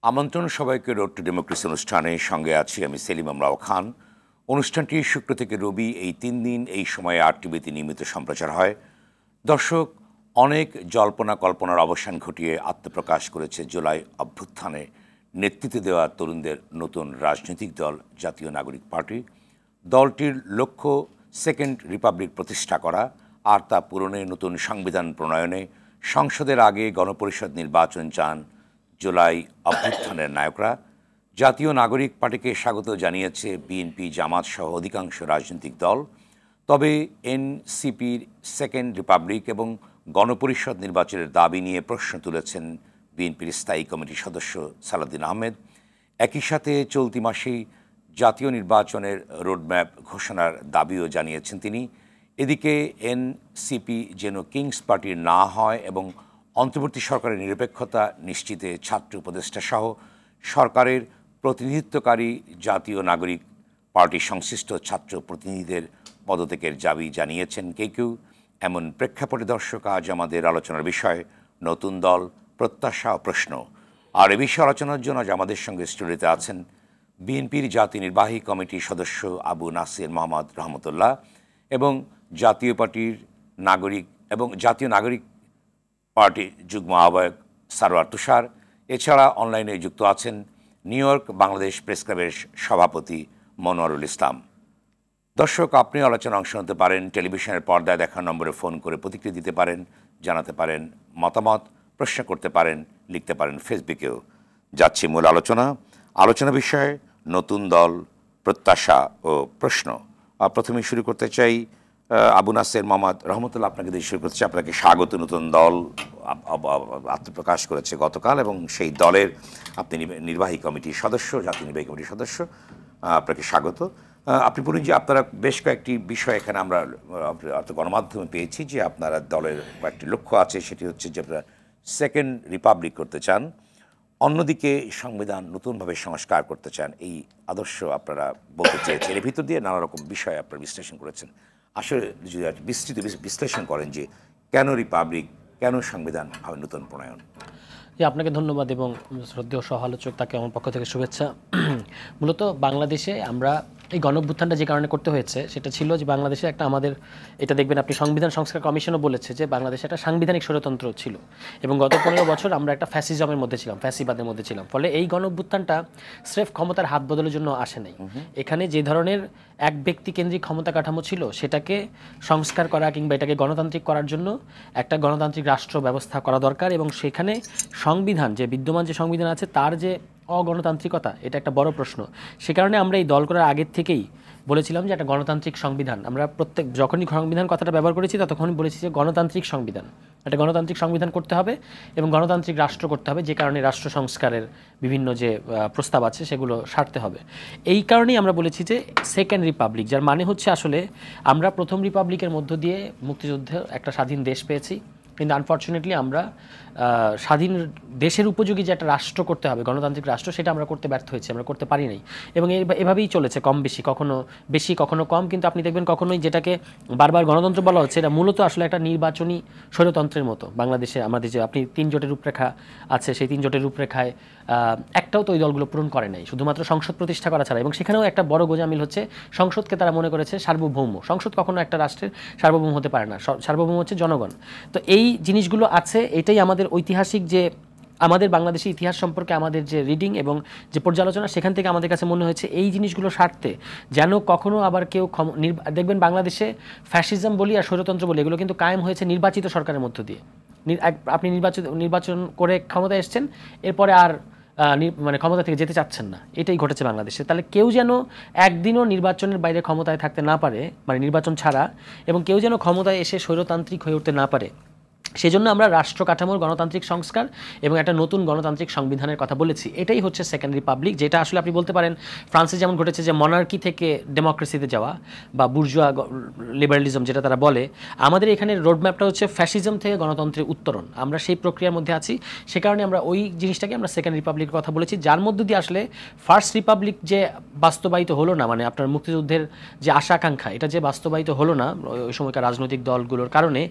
আমন্ত্রণ সবাইকে road two democracy অনুষ্ঠানে সঙ্গে আছি আমি সেলিম আমরাও খান। অনুষ্ঠানটি শুক্র থেকে রবি এই 3 দিন এই সময়ে আরটিভিতে নিয়মিত সম্প্রচার হয়। দর্শক, অনেক জল্পনা কল্পনার অবসান ঘটিয়ে আত্মপ্রকাশ করেছে জুলাই অভ্যুত্থানে নেতৃত্ব দেওয়া তরুণদের নতুন রাজনৈতিক দল জাতীয় নাগরিক পার্টি। দলটির লক্ষ্য সেকেন্ড রিপাবলিক প্রতিষ্ঠা করা আর তা পূরণে নতুন সংবিধান প্রণয়নে সংসদের আগে গণপরিষদ নির্বাচন চান জুলাই অভ্যুত্থানের নায়করা। জাতীয় নাগরিক পার্টিকে স্বাগত জানিয়েছে বিএনপি, জামাত সহ অধিকাংশ রাজনৈতিক দল। তবে এনসিপির সেকেন্ড রিপাবলিক এবং গণপরিষদ নির্বাচনের দাবি নিয়ে প্রশ্ন তুলেছেন বিএনপির স্থায়ী কমিটির সদস্য সালাউদ্দিন আহমেদ। একই সাথে চলতি মাসেই জাতীয় নির্বাচনের রোডম্যাপ ঘোষণার দাবিও জানিয়েছেন তিনি। এদিকে এনসিপি যেন কিংস পার্টির না হয় এবং অন্তর্বর্তী সরকারের নিরপেক্ষতা নিশ্চিতে ছাত্র উপদেষ্টা সহ সরকারের প্রতিনিধিত্বকারী জাতীয় নাগরিক পার্টি সংশ্লিষ্ট ছাত্র প্রতিনিধিদের পদত্যাগের দাবি জানিয়েছেন কেউ কেউ। এমন প্রেক্ষাপটে দর্শক, আজ আমাদের আলোচনার বিষয় নতুন দল, প্রত্যাশা ও প্রশ্ন। আর এ বিষয়ে আলোচনার জন্য আজ আমাদের সঙ্গে স্টুডিওতে আছেন বিএনপির জাতীয় নির্বাহী কমিটির সদস্য আবু নাসির মোহাম্মদ রহমতুল্লাহ এবং জাতীয় নাগরিক পার্টি যুগ্ম আহ্বায়ক সারোয়ার তুষার। এছাড়া অনলাইনে যুক্ত আছেন নিউ ইয়র্ক বাংলাদেশ প্রেস ক্লাবের সভাপতি মনোয়ারুল ইসলাম। দর্শক, আপনি আলোচনায় অংশ নিতে পারেন, টেলিভিশনের পর্দায় দেখা নম্বরে ফোন করে প্রতিক্রিয়া দিতে পারেন, জানাতে পারেন মতামত, প্রশ্ন করতে পারেন, লিখতে পারেন ফেসবুকেও। যাচ্ছি মূল আলোচনা বিষয়ে নতুন দল, প্রত্যাশা ও প্রশ্ন। প্রথমে শুরু করতে চাই আবু নাসির মোহাম্মদ রহমতুল্লাহ, আপনাকে দিয়ে শুরু করতে চাই। আপনাকে স্বাগত। নতুন দল আত্মপ্রকাশ করেছে গতকাল এবং সেই দলের আপনি নির্বাহী কমিটির সদস্য, জাতীয় নির্বাহী কমিটির সদস্য। আপনাকে স্বাগত। আপনি বলুন যে আপনারা বেশ কয়েকটি বিষয় এখানে আমরা গণমাধ্যমে পেয়েছি যে আপনারা দলের কয়েকটি লক্ষ্য আছে, সেটি হচ্ছে যে আপনারা সেকেন্ড রিপাবলিক করতে চান, অন্যদিকে সংবিধান নতুনভাবে সংস্কার করতে চান। এই আদর্শ আপনারা বলতে চেয়েছেন। এর ভিতর দিয়ে নানা রকম বিষয় আপনারা বিশ্লেষণ করেছেন। আসলে যদি বিস্তৃত বিশ্লেষণ করেন যে কেন রিপাবলিক, কেন সংবিধান হবে নতুন প্রণয়ন। আপনাকে ধন্যবাদ এবং শ্রদ্ধেয় সহ আলোচক, তাকে আমার পক্ষ থেকে শুভেচ্ছা। মূলত বাংলাদেশে আমরা এই গণঅভ্যুত্থানটা যে কারণে করতে হয়েছে সেটা ছিল যে বাংলাদেশে একটা আমাদের, এটা দেখবেন আপনি, সংবিধান সংস্কার কমিশনও বলেছে যে বাংলাদেশে একটা সাংবিধানিক স্বৈরতন্ত্র ছিল এবং গত 15 বছর আমরা একটা ফ্যাসিজমের মধ্যে ছিলাম, ফ্যাসিবাদের মধ্যে ছিলাম। ফলে এই গণঅভ্যুত্থানটা স্রেফ ক্ষমতার হাত বদলের জন্য আসে নাই। এখানে যে ধরনের এক ব্যক্তি কেন্দ্রিক ক্ষমতা কাঠামো ছিল সেটাকে সংস্কার করা কিংবা এটাকে গণতান্ত্রিক করার জন্য একটা গণতান্ত্রিক রাষ্ট্র ব্যবস্থা করা দরকার এবং সেখানে সংবিধান, যে বিদ্যমান যে সংবিধান আছে তার যে অগণতান্ত্রিকতা, এটা একটা বড় প্রশ্ন। সে কারণে আমরা এই দল করার আগের থেকেই বলেছিলাম যে একটা গণতান্ত্রিক সংবিধান, আমরা যখনই সংবিধান কথাটা ব্যবহার করেছি ততক্ষণই বলেছি যে গণতান্ত্রিক সংবিধান, একটা গণতান্ত্রিক সংবিধান করতে হবে এবং গণতান্ত্রিক রাষ্ট্র করতে হবে, যে কারণে রাষ্ট্র সংস্কারের বিভিন্ন যে প্রস্তাব আছে সেগুলো সারতে হবে। এই কারণেই আমরা বলেছি যে সেকেন্ড রিপাবলিক, যার মানে হচ্ছে আসলে আমরা প্রথম রিপাবলিকের মধ্য দিয়ে মুক্তিযুদ্ধে একটা স্বাধীন দেশ পেয়েছি, কিন্তু আনফর্চুনেটলি আমরা স্বাধীন দেশের উপযোগী যে একটা রাষ্ট্র করতে হবে, গণতান্ত্রিক রাষ্ট্র, সেটা আমরা করতে ব্যর্থ হয়েছি, আমরা করতে পারি নাই। এবং এভাবেই চলেছে, কম বেশি, কখনো বেশি কখনো কম। কিন্তু আপনি দেখবেন কখনোই যেটাকে বারবার গণতন্ত্র বলা হচ্ছে, এটা মূলত আসলে একটা নির্বাচনী স্বৈরতন্ত্রের মতো। বাংলাদেশে আমাদের যে আপনি 3 জোটের রূপরেখা আছে, সেই 3 জোটের রূপরেখায় একটাও তো ওই দলগুলো পূরণ করে নাই, শুধুমাত্র সংসদ প্রতিষ্ঠা করা ছাড়া। এবং সেখানেও একটা বড় গোঁজামিল হচ্ছে, সংসদকে তারা মনে করেছে সার্বভৌম। সংসদ কখনো একটা রাষ্ট্রের সার্বভৌম হতে পারে না, সার্বভৌম হচ্ছে জনগণ। তো এই জিনিসগুলো আছে, এটাই আমাদের ঐতিহাসিক যে আমাদের বাংলাদেশের ইতিহাস সম্পর্কে আমাদের যে রিডিং এবং যে পর্যালোচনা, সেখান থেকে আমাদের কাছে মনে হয়েছে এই জিনিসগুলো স্বার্থে যেন কখনো আবার কেউ দেখবেন বাংলাদেশে ফ্যাসিজম বলি আর স্বৈরতন্ত্র বলি, এগুলো কিন্তু কায়েম হয়েছে নির্বাচিত সরকারের মধ্য দিয়ে। আপনি নির্বাচন করে ক্ষমতায় এসছেন, এরপরে আর মানে ক্ষমতা থেকে যেতে চাচ্ছেন না, এটাই ঘটেছে বাংলাদেশে। তাহলে কেউ যেন একদিনও নির্বাচনের বাইরে ক্ষমতায় থাকতে না পারে, মানে নির্বাচন ছাড়া, এবং কেউ যেন ক্ষমতায় এসে স্বৈরতান্ত্রিক হয়ে উঠতে না পারে, সেজন্য আমরা রাষ্ট্র কাঠামোর গণতান্ত্রিক সংস্কার এবং একটা নতুন গণতান্ত্রিক সংবিধানের কথা বলেছি। এটাই হচ্ছে সেকেন্ড রিপাবলিক, যেটা আসলে আপনি বলতে পারেন ফ্রান্সে যেমন ঘটেছে যে মনার্কি থেকে ডেমোক্রেসিতে যাওয়া বা বুর্জোয়া লিবারালিজম যেটা তারা বলে, আমাদের এখানে রোডম্যাপটা হচ্ছে ফ্যাসিজম থেকে গণতন্ত্রের উত্তরণ। আমরা সেই প্রক্রিয়ার মধ্যে আছি, সে কারণে আমরা ওই জিনিসটাকে আমরা সেকেন্ড রিপাবলিকের কথা বলেছি, যার মধ্য দিয়ে আসলে ফার্স্ট রিপাবলিক যে বাস্তবায়িত হলো না, মানে আপনার মুক্তিযুদ্ধের যে আশা আকাঙ্ক্ষা, এটা যে বাস্তবায়িত হলো না ওই সময়কার রাজনৈতিক দলগুলোর কারণে,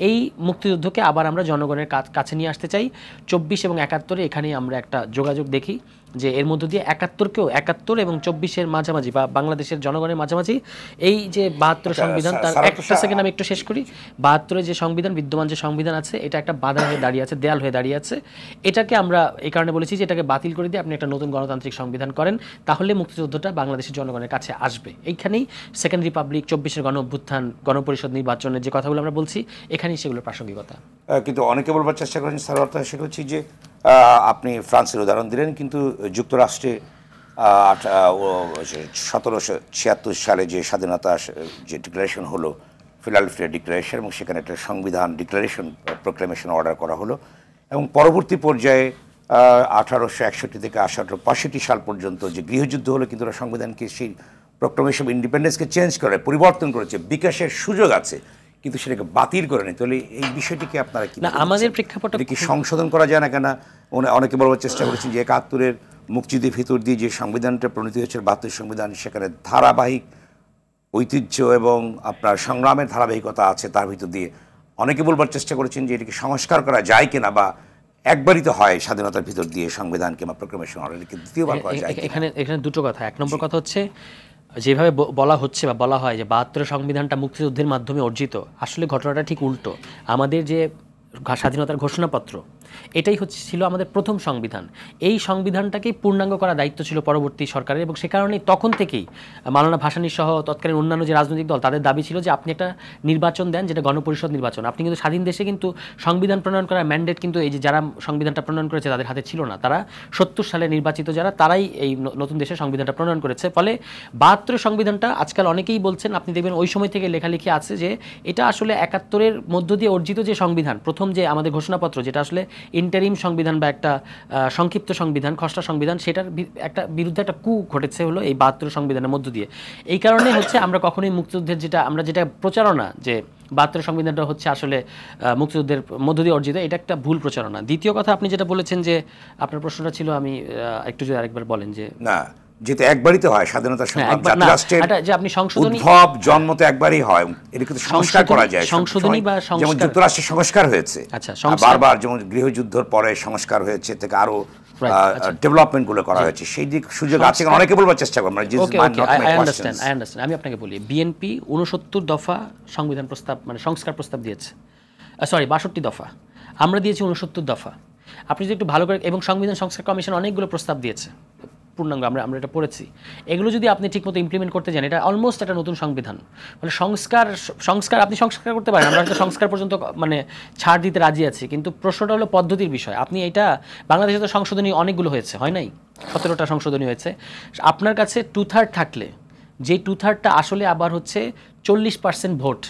এই মুক্তিযুদ্ধ দায়িত্বকে আবার আমরা জনগণের কাছে নিয়ে আসতে চাই। 24 এবং 71 এখানেই আমরা একটা যোগাযোগ দেখি যে এর মধ্য দিয়ে 71 এবং 24-এর মাঝামাঝি বা বাংলাদেশের জনগণের মাঝামাঝি এই যে 72 সংবিধান, তার একটা সেকেন্ড আমি একটু শেষ করি। 72 যে সংবিধান, বিদ্যমান যে সংবিধান আছে, এটা একটা বাধা হয়ে দাঁড়িয়ে আছে, দেয়াল হয়ে দাঁড়িয়ে আছে। এটাকে আমরা এই কারণে বলেছি যে এটাকে বাতিল করে দিয়ে আপনি একটা নতুন গণতান্ত্রিক সংবিধান করেন, তাহলে মুক্তিযুদ্ধটা বাংলাদেশের জনগণের কাছে আসবে। এইখানেই সেকেন্ড রিপাবলিক, 24-এর গণ অভ্যুত্থান, গণপরিষদ নির্বাচনের যে কথাগুলো আমরা বলছি, এখানেই সেগুলোর প্রাসঙ্গিকতা। কিন্তু অনেকে বলবার চেষ্টা করেছেন স্যার, অর্থাৎ সেটা হচ্ছে যে আপনি ফ্রান্সের উদাহরণ দিলেন, কিন্তু যুক্তরাষ্ট্রে 1776 সালে যে স্বাধীনতা যে ডিক্লারেশন হলো, ফিলাডেলফিয়া ডিক্লারেশন, এবং সেখানে একটা সংবিধান ডিক্লারেশন প্রোক্লেমেশন অর্ডার করা হলো, এবং পরবর্তী পর্যায়ে 1861 থেকে 1865 সাল পর্যন্ত যে গৃহযুদ্ধ হলো, কিন্তু ওরা সংবিধানকে সেই প্রোক্লেমেশন ইন্ডিপেন্ডেন্সকে চেঞ্জ করে, পরিবর্তন করেছে, বিকাশের সুযোগ আছে, কিন্তু সেটাকে বাতিল করে নেই। তাহলে এই বিষয়টিকে আপনারা কি, আমাদের প্রেক্ষাপটে কি সংশোধন করা যায় না কেন? অনেকে বলবার চেষ্টা করেছেন যে 71-এর মুক্তিযুদ্ধের ভিতর দিয়ে যে সংবিধানটা প্রণীত হয়েছে, 72 সংবিধান, সেখানে ধারাবাহিক ঐতিহ্য এবং আপনার সংগ্রামের ধারাবাহিকতা আছে তার ভিতর দিয়ে। অনেকে বলবার চেষ্টা করেছেন যে এটাকে সংস্কার করা যায় কিনা, বা একবারই তো হয় স্বাধীনতার ভিতর দিয়ে সংবিধান কিংবা প্রোক্লেমেশন অর্ডারকে দ্বিতীয়বার করা যায়। এখানে দুটো কথা। এক নম্বর কথা হচ্ছে, যেভাবে বলা হচ্ছে বা বলা হয় যে 72 সংবিধানটা মুক্তিযুদ্ধের মাধ্যমে অর্জিত, আসলে ঘটনাটা ঠিক উল্টো। আমাদের যে স্বাধীনতার ঘোষণাপত্র, এটাই ছিল আমাদের প্রথম সংবিধান। এই সংবিধানটাকেই পূর্ণাঙ্গ করা দায়িত্ব ছিল পরবর্তী সরকারের, এবং সে কারণেই তখন থেকেই মাওলানা ভাসানী সহ তৎকালীন অন্যান্য যে রাজনৈতিক দল, তাদের দাবি ছিল যে আপনি একটা নির্বাচন দেন, যেটা গণপরিষদ নির্বাচন। আপনি কিন্তু স্বাধীন দেশে কিন্তু সংবিধান প্রণয়ন করার ম্যান্ডেট কিন্তু এই যে যারা সংবিধানটা প্রণয়ন করেছে তাদের হাতে ছিল না। তারা 70 সালে নির্বাচিত যারা, তারাই এই নতুন দেশে সংবিধানটা প্রণয়ন করেছে। ফলে 72 সংবিধানটা আজকাল অনেকেই বলছেন, আপনি দেখবেন ওই সময় থেকে লেখালেখি আছে যে এটা আসলে 71-এর মধ্য দিয়ে অর্জিত যে সংবিধান, প্রথম যে আমাদের ঘোষণাপত্র, যেটা আসলে ইন্টারিম সংবিধান বা একটা সংক্ষিপ্ত সংবিধান, খসড়া সংবিধান, সেটার একটা বিরুদ্ধে একটা কু ঘটেছে হলো এই 72 সংবিধানের মধ্য দিয়ে। এই কারণে হচ্ছে আমরা কখনোই মুক্তিযুদ্ধের যেটা প্রচারণা যে 72 সংবিধানটা হচ্ছে আসলে মুক্তিযুদ্ধের মধ্য দিয়ে অর্জিত, এটা একটা ভুল প্রচারণা। দ্বিতীয় কথা, আপনি যেটা বলেছেন যে আপনার প্রশ্নটা ছিল, আমি একটু যদি আরেকবার বলেন যে না, যেটা একবারই তো হয় স্বাধীনতার সংগ্রাম, জাতীয় রাষ্ট্রের যে আপনি সংশোধনী উদ্ভব জন্ম তো একবারই হয়, এটা কিন্তু সংস্কার করা যায়। সংশোধনী বা যেমন যুক্তরাষ্ট্রের সংস্কার হয়েছে, আচ্ছা, বারবার, যেমন গৃহযুদ্ধের পরে সংস্কার হয়েছে, থেকে আরো ডেভেলপমেন্ট গুলো করা হয়েছে, সেই দিক সুযোগ আছে। অনেকে বলবার চেষ্টা করেন, আমি আপনাকে বলি, বিএনপি 69 দফা সংবিধান প্রস্তাব, মানে সংস্কার প্রস্তাব দিয়েছে, 62 দফা, আমরা দিয়েছি 69 দফা। আপনি যদি একটু ভালো করে, এবং সংবিধান সংস্কার কমিশন অনেকগুলো প্রস্তাব দিয়েছে পূর্ণাঙ্গ, আমরা এটা পড়েছি। এগুলো যদি আপনি ঠিকমতো ইমপ্লিমেন্ট করতে যান, এটা অলমোস্ট একটা নতুন সংবিধান। মানে সংস্কার আপনি সংস্কার করতে পারেন, আমরা হয়তো সংস্কার পর্যন্ত মানে ছাড় দিতে রাজি আছি, কিন্তু প্রশ্নটা হলো পদ্ধতির বিষয়। আপনি এটা, বাংলাদেশে তো সংশোধনী অনেকগুলো হয়েছে, হয় নাই? 17টা সংশোধনী হয়েছে। আপনার কাছে 2/3 থাকলে, যে 2/3টা আসলে আবার হচ্ছে 40% ভোট,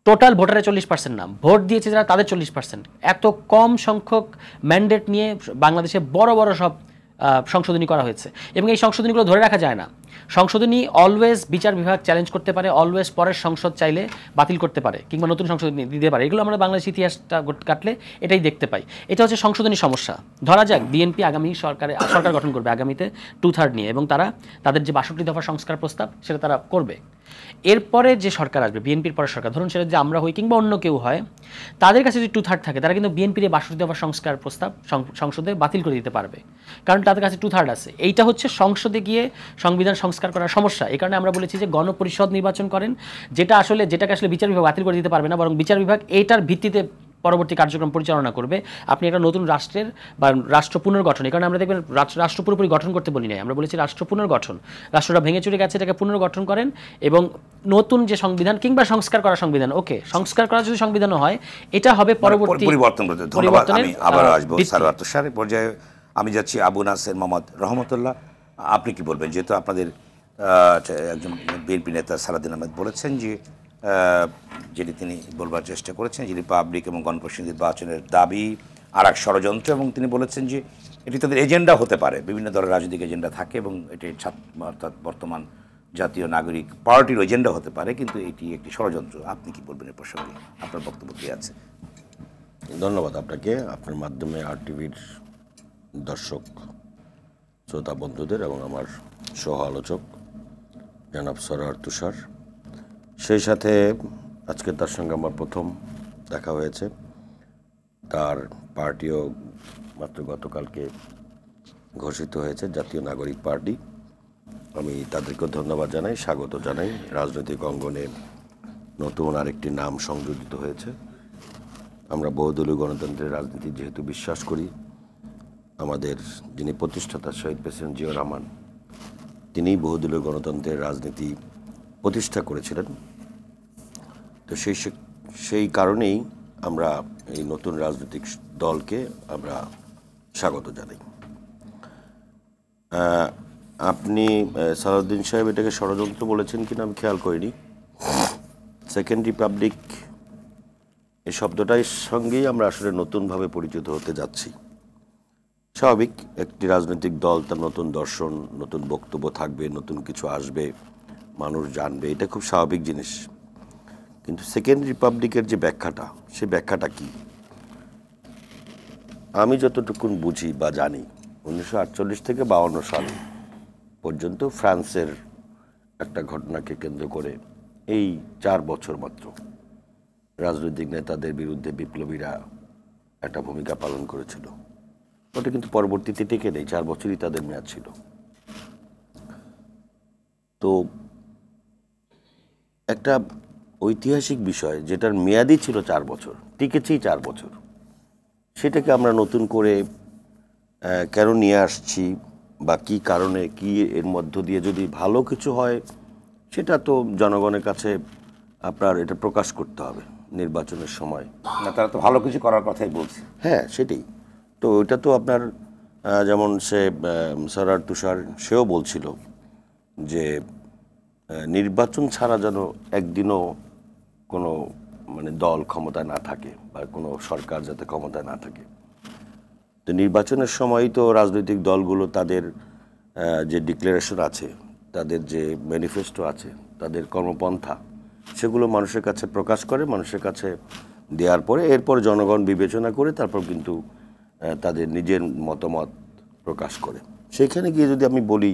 টোটাল ভোটারের 40% না, ভোট দিয়েছে যারা তাদের 40%, এত কম সংখ্যক ম্যান্ডেট নিয়ে বাংলাদেশে বড় বড় সব সংশোধনী করা হয়েছে, এবং এই সংশোধনীগুলো ধরে রাখা যায় না। সংশোধনী অলওয়েজ বিচার বিভাগ চ্যালেঞ্জ করতে পারে, অলওয়েজ পরের সংসদ চাইলে বাতিল করতে পারে, কিংবা নতুন সংশোধনী দিতে পারে। এগুলো আমরা বাংলাদেশ ইতিহাসটা কাটলে এটাই দেখতে পাই। এটা হচ্ছে সংশোধনী সমস্যা। ধরা যাক বিএনপি আগামী সরকার গঠন করবে আগামীতে 2/3 নিয়ে, এবং তাদের যে 62 দফা সংস্কার প্রস্তাব সেটা তারা করবে। এরপরে যে সরকার আসবে, বিএনপির পরের সরকার, ধরুন সেটা যে আমরা হই কিংবা অন্য কেউ হয়, তাদের কাছে যদি 2/3 থাকে, তারা কিন্তু বিএনপির 62 দফা সংস্কার প্রস্তাব সংসদে বাতিল করে দিতে পারবে, কারণ তাদের কাছে 2/3 আছে। এইটা হচ্ছে সংসদে গিয়ে সংবিধান সংস্কার করার সমস্যা। এই কারণে আমরা বলেছি যে গণপরিষদ নির্বাচন করেন, যেটাকে আসলে বিচার বিভাগ বাতিল করে দিতে পারবে না, বরং বিচার বিভাগ এইটার ভিত্তিতে পরবর্তী কার্যক্রম পরিচালনা করবে। আপনি একটা নতুন রাষ্ট্রের বা রাষ্ট্র পুনর্গঠন, এই কারণে আমরা দেখবেন রাষ্ট্র পুরোপুরি গঠন করতে বলি নাই, আমরা বলেছি রাষ্ট্র পুনর্গঠন। রাষ্ট্রটা ভেঙে চুরে গেছে, এটাকে পুনর্গঠন করেন, এবং নতুন যে সংবিধান কিংবা সংস্কার করা সংবিধান, ওকে, সংস্কার করা যদি সংবিধানও হয়, এটা হবে পরবর্তী পরিবর্তন করতে। ধন্যবাদ। আমি আবার আসবো সারওয়ার পর্যায়ে। আমি যাচ্ছি আবু নাসের মোহাম্মদ রহমতুল্লাহ। আপনি কি বলবেন, যেহেতু আপনাদের একজন বিএনপি নেতা সালাউদ্দিন আহমেদ বলেছেন যে যেটি তিনি বলবার চেষ্টা করেছেন যে রিপাবলিক এবং গণপরিষদ নির্বাচনের দাবি আর এক ষড়যন্ত্র, এবং তিনি বলেছেন যে এটি তাদের এজেন্ডা হতে পারে, বিভিন্ন দলের রাজনৈতিক এজেন্ডা থাকে, এবং এটি অর্থাৎ বর্তমান জাতীয় নাগরিক পার্টির এজেন্ডা হতে পারে, কিন্তু এটি একটি ষড়যন্ত্র। আপনি কি বলবেন এ প্রসঙ্গে? আপনার বক্তব্য কী আছে? ধন্যবাদ আপনাকে, আপনার মাধ্যমে RTVর দর্শক শ্রোতা বন্ধুদের এবং আমার সহ আলোচক জনাব সরোয়ার তুষার, সেই সাথে আজকে তার সঙ্গে আমার প্রথম দেখা হয়েছে। তার পার্টিও মাত্র গতকালকে ঘোষিত হয়েছে, জাতীয় নাগরিক পার্টি। আমি তাদেরকেও ধন্যবাদ জানাই, স্বাগত জানাই। রাজনৈতিক অঙ্গনে নতুন আরেকটি নাম সংযোজিত হয়েছে। আমরা বহুদলীয় গণতন্ত্রের রাজনীতি যেহেতু বিশ্বাস করি, আমাদের যিনি প্রতিষ্ঠাতা শহীদ প্রেসিডেন্ট জিয়াউর রহমান, তিনিই বহুদলীয় গণতন্ত্রের রাজনীতি প্রতিষ্ঠা করেছিলেন। তো সেই কারণেই আমরা এই নতুন রাজনৈতিক দলকে আমরা স্বাগত জানাই। আপনি সালাউদ্দিন সাহেব এটাকে ষড়যন্ত্র বলেছেন কিনা আমি খেয়াল করিনি। সেকেন্ড রিপাবলিক এই শব্দটার সঙ্গেই আমরা আসলে নতুনভাবে পরিচিত হতে যাচ্ছি। স্বাভাবিক, একটি রাজনৈতিক দল তার নতুন দর্শন, নতুন বক্তব্য থাকবে, নতুন কিছু আসবে, মানুষ জানবে, এটা খুব স্বাভাবিক জিনিস। কিন্তু সেকেন্ড রিপাবলিকের যে ব্যাখ্যাটা, সে ব্যাখ্যাটা কি? আমি যতটুকুন বুঝি বা জানি, 1948 থেকে 52 সাল পর্যন্ত ফ্রান্সের একটা ঘটনাকে কেন্দ্র করে এই 4 বছর মাত্র রাজনৈতিক নেতাদের বিরুদ্ধে বিপ্লবীরা একটা ভূমিকা পালন করেছিল। ওটা কিন্তু পরবর্তীতে টিকে নেই, 4 বছরই তাদের মেয়াদ ছিল। তো একটা ঐতিহাসিক বিষয় যেটার মেয়াদই ছিল 4 বছর, টিকেছেই 4 বছর, সেটাকে আমরা নতুন করে কেন নিয়ে আসছি বা কি কারণে, কি এর মধ্য দিয়ে যদি ভালো কিছু হয় সেটা তো জনগণের কাছে আপনার এটা প্রকাশ করতে হবে নির্বাচনের সময়। না, তারা তো ভালো কিছু করার কথাই বলছে। হ্যাঁ, সেটাই তো। এটা তো আপনার যেমন সে সরার তুষার, সেও বলছিল যে নির্বাচন ছাড়া যেন একদিনও কোনো মানে দল ক্ষমতায় না থাকে বা কোনো সরকার যাতে ক্ষমতায় না থাকে। তো নির্বাচনের সময়ই তো রাজনৈতিক দলগুলো তাদের যে ডিক্লারেশন আছে, তাদের যে ম্যানিফেস্টো আছে, তাদের কর্মপন্থা, সেগুলো মানুষের কাছে প্রকাশ করে, মানুষের কাছে দেওয়ার পরে এরপর জনগণ বিবেচনা করে তারপর কিন্তু তাদের নিজের মতামত প্রকাশ করে। সেখানে গিয়ে যদি আমি বলি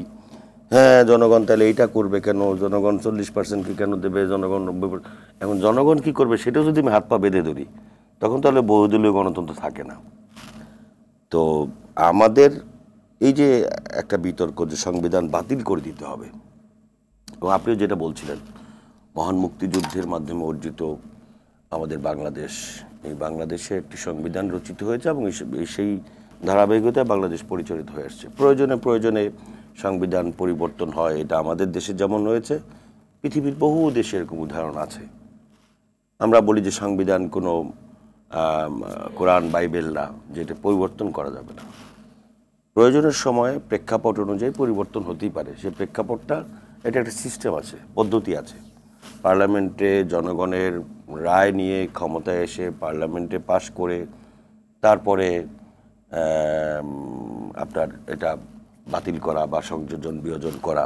হ্যাঁ জনগণ তাহলে এইটা করবে কেন, জনগণ 40%কে কেন দেবে, জনগণ 90%, এখন জনগণ কি করবে সেটাও যদি আমি হাত পা বেঁধে ধরি, তখন তাহলে বহুদলীয় গণতন্ত্র থাকে না। তো আমাদের এই যে একটা বিতর্ক যে সংবিধান বাতিল করে দিতে হবে, এবং আপনিও যেটা বলছিলেন মহান মুক্তিযুদ্ধের মাধ্যমে অর্জিত আমাদের বাংলাদেশ, এই বাংলাদেশে একটি সংবিধান রচিত হয়েছে এবং সেই ধারাবাহিকতায় বাংলাদেশ পরিচালিত হয়ে আসছে। প্রয়োজনে প্রয়োজনে সংবিধান পরিবর্তন হয়, এটা আমাদের দেশে যেমন হয়েছে, পৃথিবীর বহু দেশে এরকম উদাহরণ আছে। আমরা বলি যে সংবিধান কোনো কোরআন বাইবেল না, যেটা পরিবর্তন করা যাবে না। প্রয়োজনের সময় প্রেক্ষাপট অনুযায়ী পরিবর্তন হতেই পারে। সে প্রেক্ষাপটটা, এটা একটা সিস্টেম আছে, পদ্ধতি আছে। পার্লামেন্টে জনগণের রায় নিয়ে ক্ষমতায় এসে পার্লামেন্টে পাশ করে তারপরে আপনার এটা বাতিল করা বা সংযোজন বিয়োজন করা।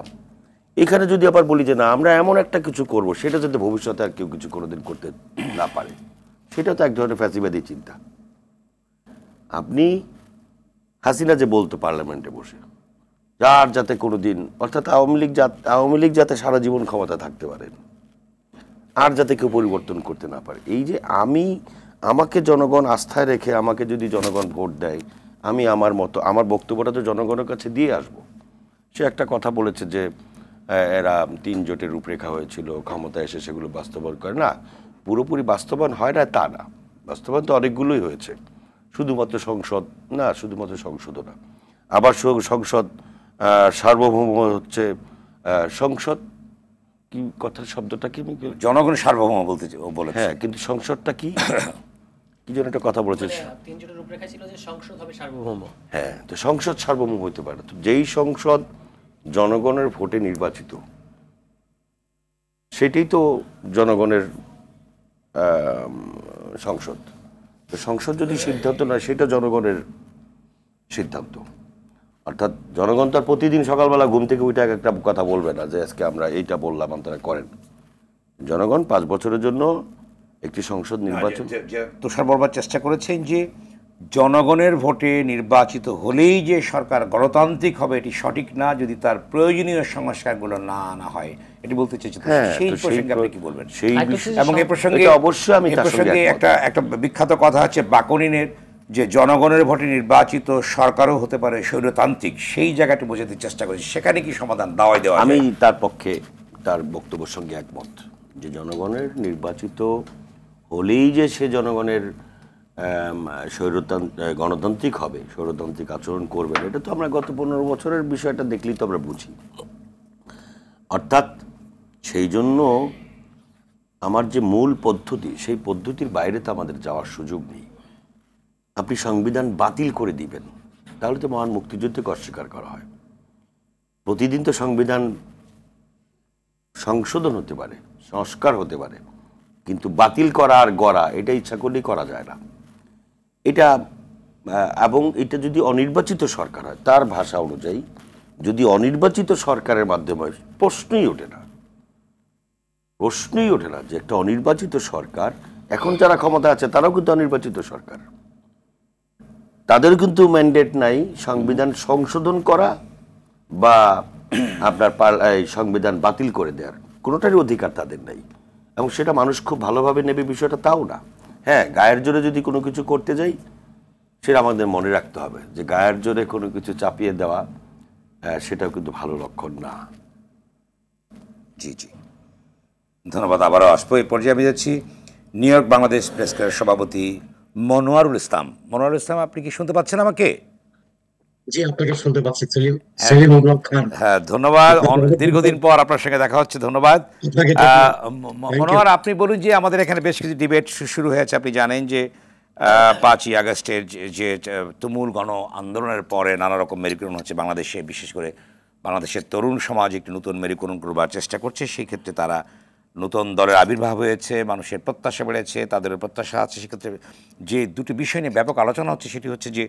এখানে যদি আবার বলি যে না আমরা এমন একটা কিছু করব সেটা যাতে ভবিষ্যতে আর কেউ কিছু কোনোদিন করতে না পারে, সেটা তো এক ধরনের ফ্যাসিবাদী চিন্তা। আপনি হাসিনা যে বলতো পার্লামেন্টে বসে, যার যাতে কোনোদিন, অর্থাৎ আওয়ামী লীগ যাতে সারা জীবন ক্ষমতা থাকতে পারেন আর যাতে কেউ পরিবর্তন করতে না পারে। এই যে আমাকে জনগণ আস্থায় রেখে আমাকে যদি জনগণ ভোট দেয়, আমি আমার মতো আমার বক্তব্যটা তো জনগণের কাছে দিয়ে আসব। সে একটা কথা বলেছে যে এরা 3 জোটের রূপরেখা হয়েছিল, ক্ষমতায় এসে সেগুলো বাস্তবায়ন করে না। পুরোপুরি বাস্তবায়ন হয় না তা না, বাস্তবায়ন তো অনেকগুলোই হয়েছে, শুধুমাত্র সংসদ না, শুধুমাত্র সংসদও না। আবার সংসদ সার্বভৌম হচ্ছে, সংসদ কি কথার শব্দটা কি জনগণ সার্বভৌম বলতে বলেছে। হ্যাঁ, কিন্তু সংসদটা কি কি যেন একটা কথা বলেছে, 3 জোটের রূপরেখা ছিল যে সংসদ হবে সার্বভৌম। হ্যাঁ, তো সংসদ সার্বভৌম হইতে পারে। তো যেই সংসদ জনগণের ভোটে নির্বাচিত, সেটাই তো জনগণের সংসদ। তো সংসদ যদি সিদ্ধান্ত নয়, সেটা জনগণের সিদ্ধান্ত। অর্থাৎ জনগণ তার প্রতিদিন সকালবেলা ঘুম থেকে উঠে একটা কথা বলবে না যে আজকে আমরা এইটা বললাম, আপনারা করেন। জনগণ 5 বছরের জন্য একটি সংসদ নির্বাচন। তুষার বলবার চেষ্টা করেছেন যে জনগণের ভোটে নির্বাচিত হলেই যে সরকার গণতান্ত্রিক হবে এটি সঠিক না, যদি তার প্রয়োজনীয় সংস্কারগুলো না আনা হয়, এটি বলতে চেয়েছেন। সেই প্রসঙ্গে আপনি কি বলবেন? সেই এবং এই প্রসঙ্গে অবশ্যই আমি একটা বিখ্যাত কথা আছে বাকনিনের, যে জনগণের ভোটে নির্বাচিত সরকারও হতে পারে স্বৈরতান্ত্রিক, সেই জায়গাটি বোঝাতে চেষ্টা করেছি, সেখানে কি সমাধান দেওয়া আমি যায়? তার পক্ষে, তার বক্তব্যের সঙ্গে একমত যে জনগণের নির্বাচিত হলেই যে সে জনগণের গণতান্ত্রিক হবে, স্বৈরতান্ত্রিক আচরণ করবে না, এটা তো আমরা গত 15 বছরের বিষয়টা দেখলেই তো আমরা বুঝি। অর্থাৎ সেই জন্য আমার যে মূল পদ্ধতি, সেই পদ্ধতির বাইরে তো আমাদের যাওয়ার সুযোগ নেই। আপনি সংবিধান বাতিল করে দিবেন, তাহলে তো মহান মুক্তিযুদ্ধকে অস্বীকার করা হয়। প্রতিদিন তো সংবিধান সংশোধন হতে পারে, সংস্কার হতে পারে, কিন্তু বাতিল করা আর গড়া এটা ইচ্ছা করলেই করা যায় না। এটা এবং এটা যদি অনির্বাচিত সরকার হয়, তার ভাষা অনুযায়ী যদি অনির্বাচিত সরকারের মাধ্যমে, প্রশ্নই ওঠে না যে একটা অনির্বাচিত সরকার, এখন যারা ক্ষমতা আছে তারাও কিন্তু অনির্বাচিত সরকার, তাদের কিন্তু ম্যান্ডেট নাই সংবিধান সংশোধন করা বা আপনার সংবিধান বাতিল করে দেওয়ার, কোনোটারই অধিকার তাদের নাই। এবং সেটা মানুষ খুব ভালোভাবে নেবে বিষয়টা তাও না। হ্যাঁ, গায়ের জোরে যদি কোনো কিছু করতে যাই, সেটা আমাদের মনে রাখতে হবে যে গায়ের জোরে কোনো কিছু চাপিয়ে দেওয়া সেটাও কিন্তু ভালো লক্ষণ না। জি জি, ধন্যবাদ। আবারও আসবো। এই পর্যায়ে আমি যাচ্ছি নিউ ইয়র্ক বাংলাদেশ প্রেস ক্লাবের সভাপতি মনোয়ারুল ইসলাম। মনোয়ারুল ইসলাম, আপনি কি শুনতে পাচ্ছেন আমাকে? জি, আপনাকে শুনতে পাচ্ছি। সেলিম উল খান। হ্যাঁ, ধন্যবাদ। দীর্ঘদিন পর আপনার সঙ্গে দেখা হচ্ছে, ধন্যবাদ। মনোয়ার, আপনি বলুন যে আমাদের এখানে বেশ কিছু ডিবেট শুরু হয়েছে। আপনি জানেন যে 5ই আগস্টের যে তুমুল গণ আন্দোলনের পরে নানা রকম মেরুকরণ হচ্ছে বাংলাদেশে, বিশেষ করে বাংলাদেশের তরুণ সমাজ একটি নতুন মেরুকরণ করবার চেষ্টা করছে। সেই ক্ষেত্রে তারা নতুন দলের আবির্ভাব হয়েছে, মানুষের প্রত্যাশা বেড়েছে, তাদের প্রত্যাশা আছে। সেক্ষেত্রে যে দুটি বিষয় নিয়ে ব্যাপক আলোচনা হচ্ছে, সেটি হচ্ছে যে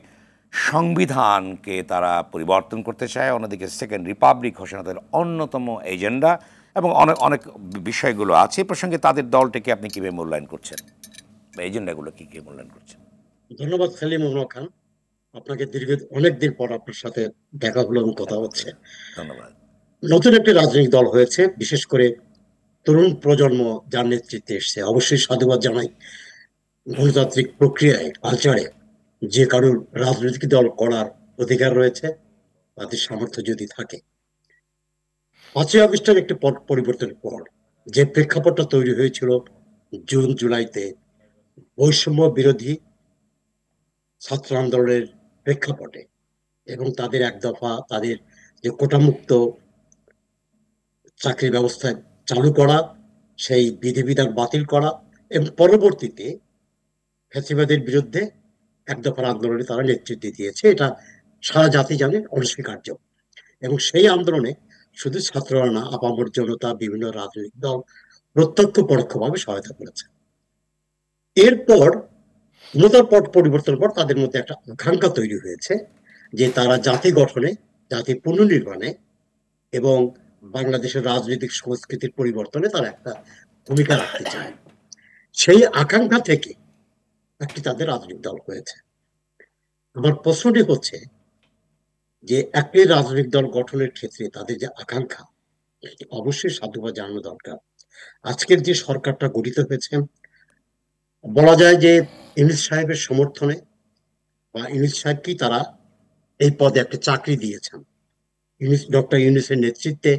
সংবিধানকে তারা পরিবর্তন করতে চায়, অন্যদিকে সেকেন্ড রিপাবলিক ঘোষণা তাদের অন্যতম এজেন্ডা, এবং অনেক অনেক বিষয়গুলো আছে। এই প্রসঙ্গে তাদের দলটিকে আপনি কীভাবে মূল্যায়ন করছেন, বা এজেন্ডাগুলো কী কী মূল্যায়ন করছেন? ধন্যবাদ সেলিম উল খান, আপনাকে অনেকদিন পর আপনার সাথে দেখা হলো এবং কথা হচ্ছে। ধন্যবাদ। নতুন একটি রাজনৈতিক দল হয়েছে, বিশেষ করে তরুণ প্রজন্ম যার নেতৃত্বে এসছে, অবশ্যই সাধুবাদ জানাই। গণতান্ত্রিক প্রক্রিয়ায়, কালচারে যে কারোর রাজনৈতিক দল করার অধিকার রয়েছে, তাদের সামর্থ্য যদি থাকে। 5ই আগস্টের একটি পট পরিবর্তনের পর যে প্রেক্ষাপটটা তৈরি হয়েছিল জুন জুলাইতে বৈষম্য বিরোধী ছাত্র আন্দোলনের প্রেক্ষাপটে, এবং তাদের এক দফা তাদের যে কোটামুক্ত চাকরি ব্যবস্থা চালু করা, সেই বিধিবিধান বাতিল করা, এবং পরবর্তীতে ফ্যাসিবাদের বিরুদ্ধে এক দফার আন্দোলনে তারা নেতৃত্ব দিয়েছে, এটা সারা জাতি জানে, অনস্বীকার্য। এবং সেই আন্দোলনে শুধু ছাত্ররা না, আপামর জনতা, বিভিন্ন রাজনৈতিক দল প্রত্যক্ষ পরোক্ষভাবে সহায়তা করেছে। এরপর নতুন পট পরিবর্তনের পর তাদের মধ্যে একটা আকাঙ্ক্ষা তৈরি হয়েছে যে তারা জাতি গঠনে, জাতি পুনর্নির্মাণে এবং বাংলাদেশের রাজনৈতিক সংস্কৃতির পরিবর্তনে তারা একটা ভূমিকা রাখতে চায়। সেই আকাঙ্ক্ষা থেকে একটি তাদের রাজনৈতিক দল হয়েছে। আমার প্রশ্নটি হচ্ছে যে একটি রাজনৈতিক দল গঠনের ক্ষেত্রে তাদের যে আকাঙ্ক্ষা, অবশ্যই সাধুবাদ জানানো দরকার। আজকের যে সরকারটা গঠিত হয়েছে, বলা যায় যে ইউনূস সাহেবের সমর্থনে বা ইউনূস সাহেবকেই তারা এই পদে একটা চাকরি দিয়েছেন। ডক্টর ইউনূসের নেতৃত্বে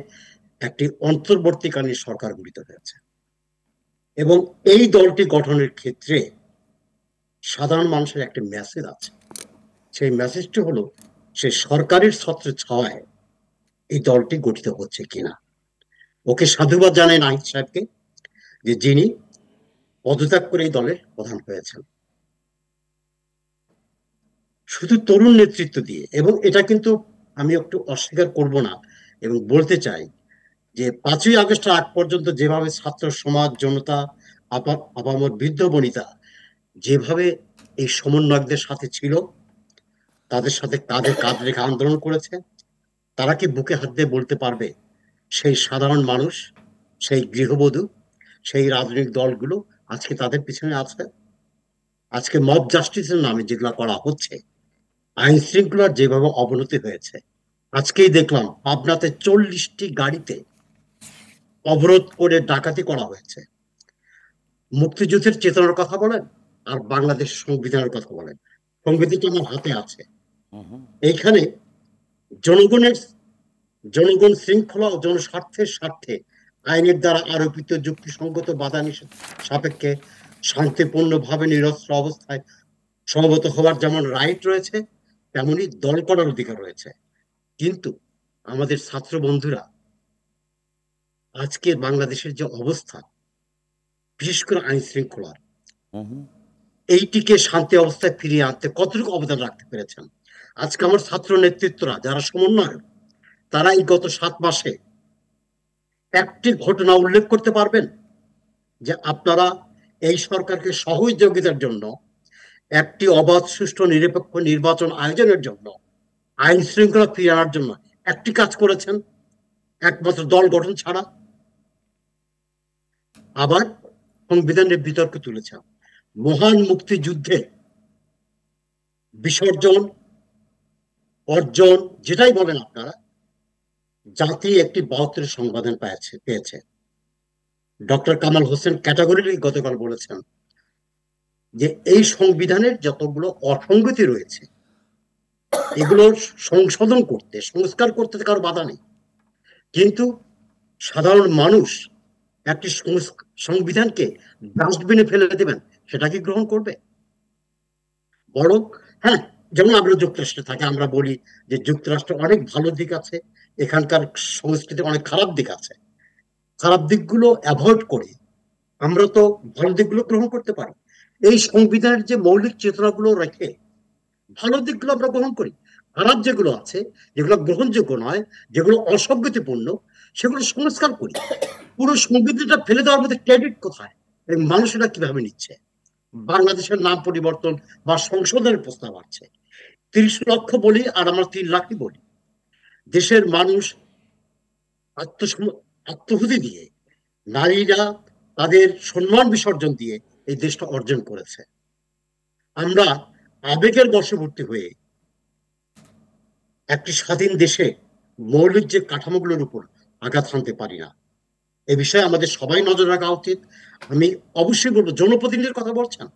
একটি অন্তর্বর্তীকালীন সরকার গঠিত হয়েছে, এবং এই দলটি গঠনের ক্ষেত্রে সাধারণ মানুষের একটা মেসেজ আছে। সেই মেসেজটি হলো, সে সরকারের ছত্র ছাওয়ায় এই দলটি গঠিত হচ্ছে কিনা। ওকে সাধুবাদ জানাই নাহিদ সাহেবকে, যে যিনি পদত্যাগ করে এই দলের প্রধান হয়েছেন শুধু তরুণ নেতৃত্ব দিয়ে। এবং এটা কিন্তু আমি একটু অস্বীকার করব না, এবং বলতে চাই যে 5ই আগস্টের আগ পর্যন্ত যেভাবে ছাত্র সমাজ, জনতা, আপামর বৃদ্ধ বনিতা যেভাবে এই সমন্বয়কদের সাথে ছিল, তাদের সাথে কাঁধে কাঁধ রেখে আন্দোলন করেছে, তারা কি বুকে হাত দিয়ে বলতে পারবে সেই সাধারণ মানুষ, সেই গৃহবধূ, সেই রাজনৈতিক দলগুলো আজকে তাদের পিছনে আছে? আজকে মব জাস্টিসের নামে যেগুলো করা হচ্ছে, আইন শৃঙ্খলার যেভাবে অবনতি হয়েছে, আজকেই দেখলাম পাবনাতে 40টি গাড়িতে অবরোধ করে ডাকাতি করা হয়েছে। মুক্তিযুদ্ধের চেতনার কথা বলেন আর বাংলাদেশ সংবিধানের কথা বলেন, সংবিধানটা আমার হাতে আছে। এইখানে জনগণের জনগণ শৃঙ্খলা ও জনস্বার্থের স্বার্থে আইনের দ্বারা আরোপিত যুক্তিসঙ্গত বাধা নিষেধ সাপেক্ষে শান্তিপূর্ণভাবে নিরস্ত্র অবস্থায় সমবেত হওয়ার যেমন রাইট রয়েছে, তেমনি দল করার অধিকার রয়েছে। কিন্তু আমাদের ছাত্র বন্ধুরা আজকে বাংলাদেশের যে অবস্থা, বিশেষ করে আইন শৃঙ্খলার, এইটিকে শান্তি অবস্থায় ফিরিয়ে আনতে কতটুকু অবদান রাখতে পেরেছেন? আজকে আমার ছাত্র নেতৃত্বরা যারা সমন্বয়ক, তারা এই গত 7 মাসে একটি ঘটনা উল্লেখ করতে পারবেন যে আপনারা এই সরকারকে সহযোগিতার জন্য, একটি অবাধ সুষ্ঠু নিরপেক্ষ নির্বাচন আয়োজনের জন্য, আইন শৃঙ্খলা ফিরিয়ে আনার জন্য একটি কাজ করেছেন, একমাত্র দল গঠন ছাড়া? আবার সংবিধানের বিতর্কে তুলেছেন মহান মুক্তিযুদ্ধে বিসর্জন, অর্জন, যেটাই বলেন আপনারা, জাতি একটি 72 সংবিধান পেয়েছে। ডক্টর কামাল হোসেন ক্যাটাগরিক্যালি গতকাল বলেছেন যে এই সংবিধানের যতগুলো অসঙ্গতি রয়েছে এগুলো সংশোধন করতে, সংস্কার করতে কারো বাধা নেই, কিন্তু সাধারণ মানুষ একটি সংবিধানকে ডাস্টবিনে ফেলে দেবেন, সেটা কি গ্রহণ করবে? বরং হ্যাঁ, যেমন আমরা যুক্তরাষ্ট্রে থাকি, আমরা বলি যে যুক্তরাষ্ট্রে অনেক ভালো দিক আছে, এখানকার সংস্কৃতি অনেক খারাপ দিক আছে। খারাপ দিকগুলো অ্যাভয়েড করে আমরা তো ভালো দিকগুলো গ্রহণ করতে পারি। এই সংবিধানের যে মৌলিক চেতনাগুলো রেখে ভালো দিকগুলো আমরা গ্রহণ করি, খারাপ যেগুলো আছে, যেগুলো গ্রহণযোগ্য নয়, যেগুলো অসংগতিপূর্ণ, সেগুলো সংস্কার করি। পুরো সংবিধানটা ফেলে দেওয়ার মধ্যে ক্রেডিট কোথায় এবং মানুষেরা কিভাবে নিচ্ছে? বাংলাদেশের নাম পরিবর্তন বা সংশোধনের প্রস্তাব আছে, 30 লক্ষ বলি আর আমরা 3 লাখই বলি। দেশের মানুষ আত্মহুতি দিয়ে, নারীরা তাদের সম্মান বিসর্জন দিয়ে এই দেশটা অর্জন করেছে। আমরা আবেগের বশবর্তী হয়ে একটি স্বাধীন দেশে মৌলিক যে কাঠামোগুলোর উপর আঘাত হানতে পারি না। এ বিষয়ে আমাদের সবাই নজর রাখা উচিত। আমি অবশ্যই বলবো, জনপ্রতিনিধির কথা বলছেন,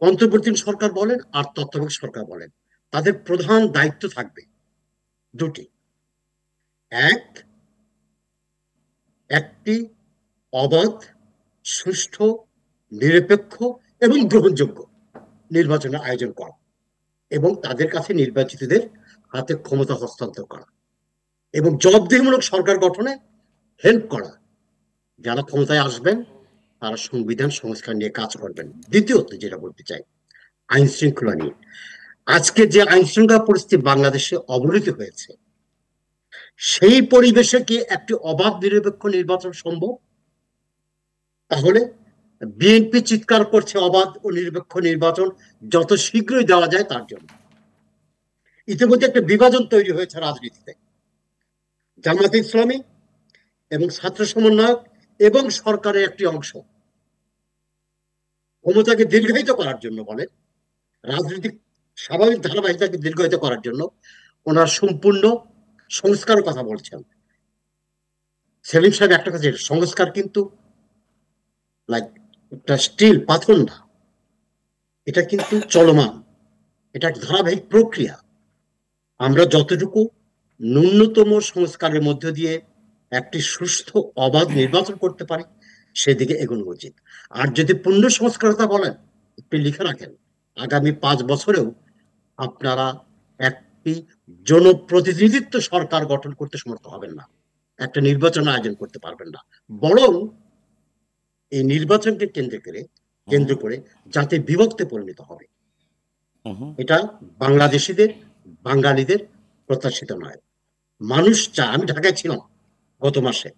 অন্তর্বর্তী সরকার বলেন আর তত্ত্বাবধায়ক সরকার বলেন, তাদের প্রধান দায়িত্ব থাকবে দুটি। একটি অবাধ, সুষ্ঠু, নিরপেক্ষ এবং গ্রহণযোগ্য নির্বাচনের আয়োজন করা এবং তাদের কাছে নির্বাচিতদের হাতে ক্ষমতা হস্তান্তর করা এবং জবাবদিহিমূলক সরকার গঠনে হেল্প করা। যারা ক্ষমতায় আসবেন তারা সংবিধান সংস্কার নিয়ে কাজ করবেন। দ্বিতীয়ত যেটা বলতে চাই, আইন শৃঙ্খলা নিয়ে। আজকে যে আইন শৃঙ্খলা পরিস্থিতি বাংলাদেশে অবনতি হয়েছে, সেই পরিবেশে কি একটি অবাধ নিরপেক্ষ নির্বাচন সম্ভব? তাহলে বিএনপি চিৎকার করছে অবাধ ও নিরপেক্ষ নির্বাচন যত শীঘ্রই দেওয়া যায় তার জন্য। ইতিমধ্যে একটা বিভাজন তৈরি হয়েছে রাজনীতিতে, জামায়াতে ইসলামী এবং ছাত্র সমন্বয়ক এবং সরকারের একটি অংশ ক্ষমতাকে দীর্ঘায়িত করার জন্য বলে, রাজনৈতিক স্বাভাবিক ধারাবাহিকতাকে দীর্ঘায়িত করার জন্য ওনার সম্পূর্ণ সংস্কারের কথা বলছেন। সেলিম সাহেব একটা কথা, সংস্কার কিন্তু লাইক একটা স্টিল, পাথর না, এটা কিন্তু চলমান, এটা ধারাবাহিক প্রক্রিয়া। আমরা যতটুকু ন্যূনতম সংস্কারের মধ্য দিয়ে একটি সুস্থ অবাধ নির্বাচন করতে পারি সেদিকে এগোনো উচিত। আর যদি পূর্ণ সংস্কারতা বলেন, আপনি লিখে রাখেন, আগামী 5 বছরেও আপনারা একটি জনপ্রতিনিধিত্ব সরকার গঠন করতে সমর্থ হবেন না, একটা নির্বাচন আয়োজন করতে পারবেন না। বরং এই নির্বাচনকে কেন্দ্র করে জাতি বিভক্তে পরিণত হবে। এটা বাংলাদেশিদের, বাঙালিদের প্রত্যাশিত নয়। মানুষ চায়, আমি ঢাকায় ছিলাম গত মাসে,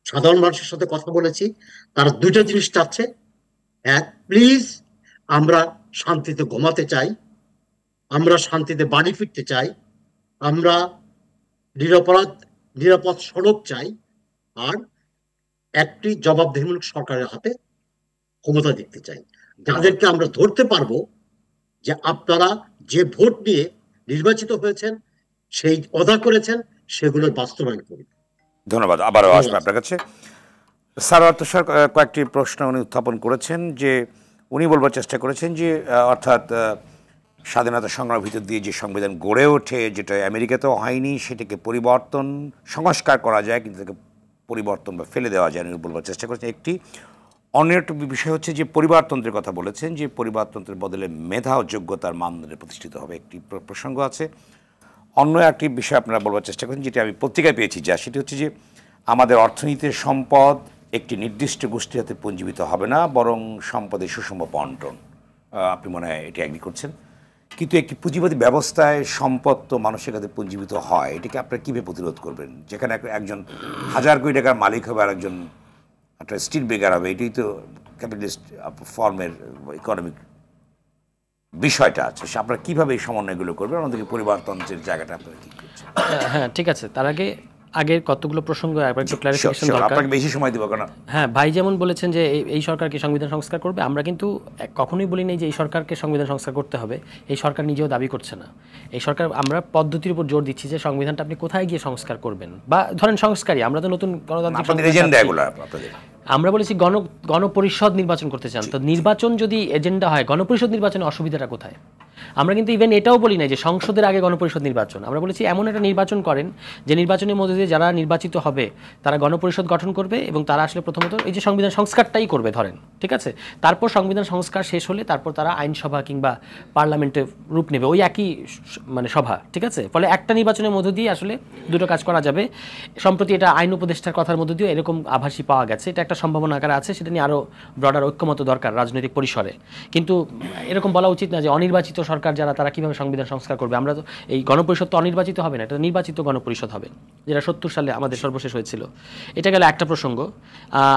সাধারণ মানুষের সাথে কথা বলেছি, তারা দুইটা জিনিস চাচ্ছে। এক, প্লিজ আমরা শান্তিতে ঘুমাতে চাই, আমরা শান্তিতে বাড়ি ফিরতে চাই, আমরা নিরাপদ সড়ক চাই, আর একটি জবাবদিহিমূলক সরকারের হাতে ক্ষমতা দেখতে চাই, যাদেরকে আমরা ধরতে পারবো যে আপনারা যে ভোট নিয়ে নির্বাচিত হয়েছেন, সেই অদা করেছেন, সেগুলোর বাস্তবায়ন করুন। ধন্যবাদ। আবারও আসবে আপনার কাছে। সারোয়ার তুষার কয়েকটি প্রশ্ন উনি উত্থাপন করেছেন, যে উনি বলবার চেষ্টা করেছেন যে অর্থাৎ স্বাধীনতা সংগ্রামের ভিতর দিয়ে যে সংবিধান গড়ে ওঠে, যেটা আমেরিকাতেও হয়নি, সেটাকে পরিবর্তন সংস্কার করা যায়, কিন্তু তাকে পরিবর্তন বা ফেলে দেওয়া যায় না বলবার চেষ্টা করেছেন একটি। অন্য একটা বিষয় হচ্ছে যে পরিবারতন্ত্রের কথা বলেছেন, যে পরিবারতন্ত্রের বদলে মেধা ও যোগ্যতার মানদণ্ডে প্রতিষ্ঠিত হবে, একটি প্রসঙ্গ আছে। অন্য একটি বিষয় আপনারা বলবার চেষ্টা করেন, যেটা আমি পত্রিকায় পেয়েছি, যা সেটি হচ্ছে যে আমাদের অর্থনীতির সম্পদ একটি নির্দিষ্ট গোষ্ঠীর হাতে পুঞ্জীবিত হবে না, বরং সম্পদের সুষম বন্টন। আপনি মনে হয় এটি এগ্রি করছেন। কিন্তু একটি পুঁজিবাদী ব্যবস্থায় সম্পদ তো মানুষের কাছে পুঞ্জীবিত হয়, এটাকে আপনারা কীভাবে প্রতিরোধ করবেন? যেখানে একজন 1000 কোটি টাকার মালিক হবে আর একজন একটা স্ট্রিট বেকার হবে, এটাই তো ক্যাপিটালিস্ট ফর্মের ইকোনমিক বিষয়টা আছে। আপনারা কীভাবে এই সমন্বয়গুলো করবেন? আমাদেরকে পরিবারতন্ত্রের জায়গাটা আপনারা কী করছেন? হ্যাঁ, ঠিক আছে। তার আগে আগের কতগুলো প্রসঙ্গ একবার একটু ক্লারিফিকেশন দরকার। আপনাকে বেশি সময় দেব কেন? হ্যাঁ, ভাই যেমন বলেছেন যে এই সরকার কি সংবিধান সংস্কার করবে, আমরা কিন্তু কখনোই বলি নাই যে এই সরকারকে সংবিধান সংস্কার করতে হবে। এই সরকার নিজেও দাবি করছে না। এই সরকার, আমরা পদ্ধতির উপর জোর দিচ্ছি যে সংবিধানটা আপনি কোথায় গিয়ে সংস্কার করবেন, বা ধরেন সংস্কারই, আমরা তো নতুন গণতান্ত্রিক আমরা বলেছি গণপরিষদ নির্বাচন করতে চান, তো নির্বাচন যদি এজেন্ডা হয়, গণপরিষদ নির্বাচনে অসুবিধাটা কোথায়? আমরা কিন্তু ইভেন এটাও বলি না যে সংসদের আগে গণপরিষদ নির্বাচন। আমরা বলেছি এমন একটা নির্বাচন করেন যে নির্বাচনের মধ্যে দিয়ে যারা নির্বাচিত হবে তারা গণপরিষদ গঠন করবে এবং তারা আসলে প্রথমত এই যে সংবিধান সংস্কারটাই করবে ধরেন, ঠিক আছে। তারপর সংবিধান সংস্কার শেষ হলে তারপর তারা আইনসভা কিংবা পার্লামেন্টে রূপ নেবে, ওই একই মানে সভা, ঠিক আছে। ফলে একটা নির্বাচনের মধ্য দিয়ে আসলে দুটো কাজ করা যাবে। সম্প্রতি এটা আইন উপদেষ্টার কথার মধ্য দিয়ে এরকম আভাসই পাওয়া গেছে, এটা একটা সম্ভাবনা আকারে আছে। সেটা নিয়ে আরও ব্রডার ঐক্যমত দরকার রাজনৈতিক পরিসরে। কিন্তু এরকম বলা উচিত না যে অনির্বাচিত সরকার যারা তারা কীভাবে সংবিধান সংস্কার করবে। আমরা তো এই গণপরিষদ তো অনির্বাচিত হবে না, এটা নির্বাচিত গণপরিষদ হবে, যেটা 70 সালে আমাদের সর্বশেষ হয়েছিল। এটা গেল একটা প্রসঙ্গ।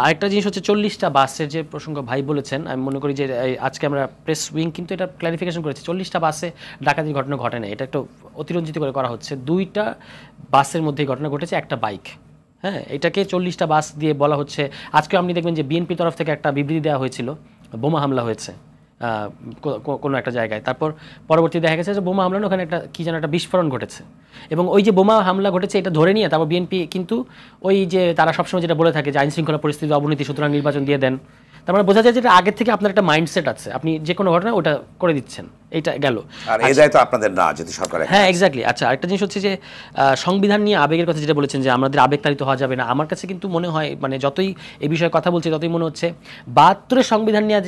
আরেকটা জিনিস হচ্ছে 40টা বাসের যে প্রসঙ্গ ভাই বলেছেন, আমি মনে করি যে আজকে আমরা প্রেস উইং কিন্তু এটা ক্লারিফিকেশন করেছি, 40টা বাসে ডাকাতির ঘটনা ঘটে না, এটা একটু অতিরঞ্জিত করে করা হচ্ছে। 2টা বাসের মধ্যে ঘটনা ঘটেছে, একটা বাইক। হ্যাঁ, এটাকে 40টা বাস দিয়ে বলা হচ্ছে। আজকে আপনি দেখবেন যে বিএনপি তরফ থেকে একটা বিবৃতি দেওয়া হয়েছিল, বোমা হামলা হয়েছে কোনো একটা জায়গায়। তারপর পরবর্তী দেখা গেছে যে বোমা হামলা ওখানে একটা কী যেন একটা বিস্ফোরণ ঘটেছে, এবং ওই যে বোমা হামলা ঘটেছে এটা ধরে নিয়ে তারপর বিএনপি কিন্তু ওই যে তারা সবসময় যেটা বলে থাকে যে আইন শৃঙ্খলা পরিস্থিতি অবনতি, সুতরাং নির্বাচন দিয়ে দেন। তার মানে বোঝা যায় যে আগের থেকে আপনার একটা মাইন্ডসেট আছে, আপনি যে কোনো ঘটনা ওটা করে দিচ্ছেন। এইটা গেল, আর এই দায়িত্ব আপনাদের না, যদি সরকার। হ্যাঁ, এক্স্যাক্টলি। আচ্ছা, আরেকটা জিনিস হচ্ছে যে সংবিধান নিয়ে আবেগের কথা যেটা বলেছেন যে আমাদের আবেগতাড়িত হওয়া যাবে না, আমার কাছে কিন্তু মনে হয় মানে যতই এই বিষয়ে কথা বলছি ততই মনে হচ্ছে 72 সংবিধান নিয়ে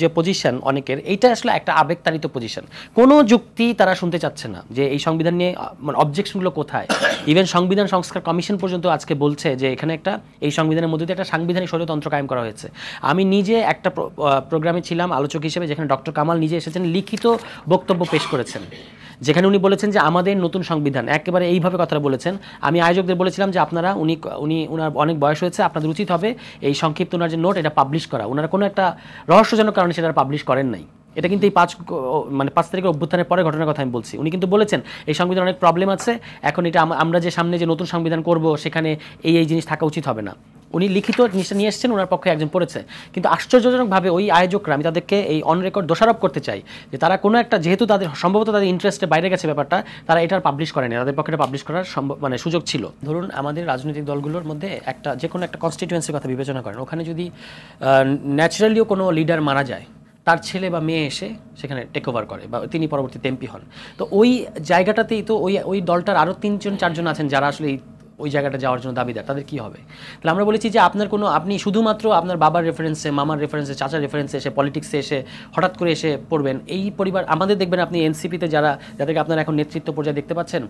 যে পজিশন অনেকের, এইটা আসলে একটা আবেগতাড়িত পজিশন। কোনো যুক্তি তারা শুনতে চাচ্ছে না যে এই সংবিধান নিয়ে মানে অবজেকশনগুলো কোথায়। ইভেন সংবিধান সংস্কার কমিশন পর্যন্ত আজকে বলছে যে এখানে একটা এই সংবিধানের মধ্যে দিয়ে একটা সাংবিধানিক স্বৈরতন্ত্র কায়েম করা হয়েছে। আমি নিজে একটা প্রোগ্রামে ছিলাম আলোচক হিসেবে, যেখানে ডক্টর কামাল নিজে এসেছেন, লিখিত বক্তব্য পেশ করেছেন, যেখানে উনি বলেছেন যে আমাদের নতুন সংবিধান, একেবারে এইভাবে কথাটা বলেছেন। আমি আয়োজকদের বলেছিলাম যে আপনারা উনার অনেক বয়স হয়েছে, আপনাদের উচিত হবে এই সংক্ষিপ্ত ওনার যে নোট এটা পাবলিশ করা। ওনারা কোনো একটা রহস্যজনক কারণে সেটা পাবলিশ করেন নাই। এটা কিন্তু এই 5 তারিখের অভ্যুত্থানের পরে ঘটনার কথা আমি বলছি। উনি কিন্তু বলেছেন এই সংবিধান অনেক প্রবলেম আছে, এখন এটা আমরা যে সামনে যে নতুন সংবিধান করব সেখানে এই জিনিস থাকা উচিত হবে না। উনি লিখিত জিনিসটা নিয়ে এসেছেন, ওনার পক্ষে একজন পড়েছে। কিন্তু আশ্চর্যজনকভাবে ওই আয়োজকরা, আমি তাদেরকে এই অন রেকর্ড দোষারোপ করতে চাই যে তারা কোনো একটা, যেহেতু তাদের সম্ভবত তাদের ইন্টারেস্টে বাইরে গেছে ব্যাপারটা, তারা এটার পাবলিশ করেনি, তাদের পক্ষে এটা পাবলিশ করার মানে সুযোগ ছিল। ধরুন আমাদের রাজনৈতিক দলগুলোর মধ্যে একটা যে কোনো একটা কনস্টিটিউয়েন্সির কথা বিবেচনা করেন, ওখানে যদি ন্যাচারালিও কোনো লিডার মারা যায়, তার ছেলে বা মেয়ে এসে সেখানে টেক ওভার করে বা তিনি পরবর্তীতে এমপি হন, তো ওই জায়গাটাতেই তো ওই দলটার আরও 3-4জন আছেন যারা আসলে ওই জায়গাটা যাওয়ার জন্য দাবিদার, তাদের কি হবে? তাহলে আমরা বলেছি যে আপনি শুধুমাত্র আপনার বাবার রেফারেন্সে, মামার রেফারেন্সে, চাচার রেফারেন্সে এসে, পলিটিক্সে এসে হঠাৎ করে এসে পড়বেন। এই পরিবার আমাদের দেখবেন আপনি এনসিপিতে যাদেরকে আপনারা এখন নেতৃত্ব পর্যায়ে দেখতে পাচ্ছেন,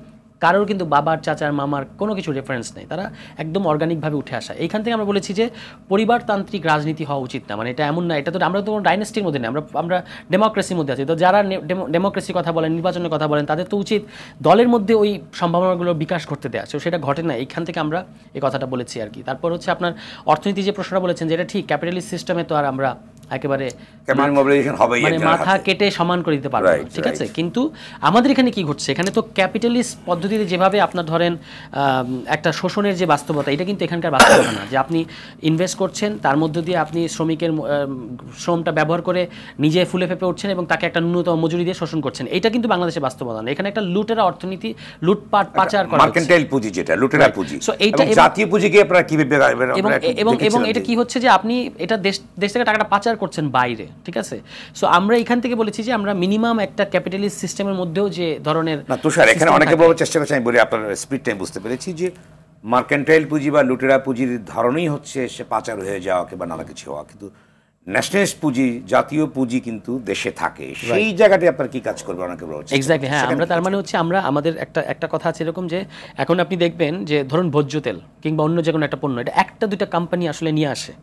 কারোর কিন্তু বাবার, চাচার, মামার কোনো কিছু রেফারেন্স নেই, তারা একদম অর্গানিকভাবে উঠে আসা। এইখান থেকে আমরা বলেছি যে পরিবারতান্ত্রিক রাজনীতি হওয়া উচিত না, মানে এটা এমন না, এটা তো আমরা তো ডাইনেস্টির মধ্যে নেই, আমরা ডেমোক্রেসির মধ্যে আছি। তো যারা ডেমোক্রেসির কথা বলেন, নির্বাচনের কথা বলেন, তাদের তো উচিত দলের মধ্যে ওই সম্ভাবনাগুলোর বিকাশ ঘটতে দেওয়া, তো সেটা ঘটে না। এইখান থেকে আমরা এই কথাটা বলেছি আর কি। তারপর হচ্ছে আপনার অর্থনীতি যে প্রশ্নটা বলেছেন, যেটা ঠিক, ক্যাপিটালিস্ট সিস্টেমে তো আর আমরা একেবারে মানে মাথা কেটে সমান করে দিতে পারবো, ঠিক আছে। কিন্তু আমাদের এখানে কি ঘটছে, এখানে তো ক্যাপিটালিস্ট পদ্ধতিতে যেভাবে আপনার ধরেন একটা শোষণের যে বাস্তবতা, এটা কিন্তু এখানকার বাস্তবতা না, যে আপনি ইনভেস্ট করছেন, তার মধ্য দিয়ে আপনি শ্রমিকের শ্রমটা ব্যবহার করে নিজে ফুলে ফেপে উঠছেন এবং তাকে একটা ন্যূনতম মজুরি দিয়ে শোষণ করছেন। এটা কিন্তু বাংলাদেশের বাস্তবতা না। এখানে একটা লুটেরা অর্থনীতি, লুটপাট পাচার করা, মার্কেন্টাইল পুঁজি, যেটা লুটেরা পুঁজি, এবং জাতীয় পুঁজিকে আপনারা কিভাবে, এবং এটা কি হচ্ছে যে আপনি এটা দেশ থেকে টাকাটা পাচার করছেন বাইরে, ঠিক আছে। সো আমরা এখান থেকে বলেছি যে আমরা মিনিমাম একটা ক্যাপিটালিস্ট সিস্টেমের মধ্যেও যে ধরনের না তুষার, এখানে অনেকে বলার চেষ্টা করছে, আমি বলি আপনার স্পিড টাইম বুঝতে পেরেছি যে মার্কেন্টাইল পুঁজি বা লুটেরা পুঁজির ধরনই হচ্ছে সে পাচার হয়ে যাওয়া কিংবা নানা কিছু হওয়া, কিন্তু ন্যাশনালিস্ট পুঁজি, জাতীয় পুঁজি কিন্তু দেশে থাকে, সেই জায়গাটি আপনার কি কাজ করবে অনেকে বলছে। এক্স্যাক্টলি, হ্যাঁ। আমরা তার মানে হচ্ছে আমরা আমাদের একটা কথা আছে এরকম যে এখন আপনি দেখবেন যে ধরুন ভোজ্য তেল কিংবা অন্য যে কোনো একটা পণ্য, এটা একটা দুইটা কোম্পানি আসলে নিয়ে আসে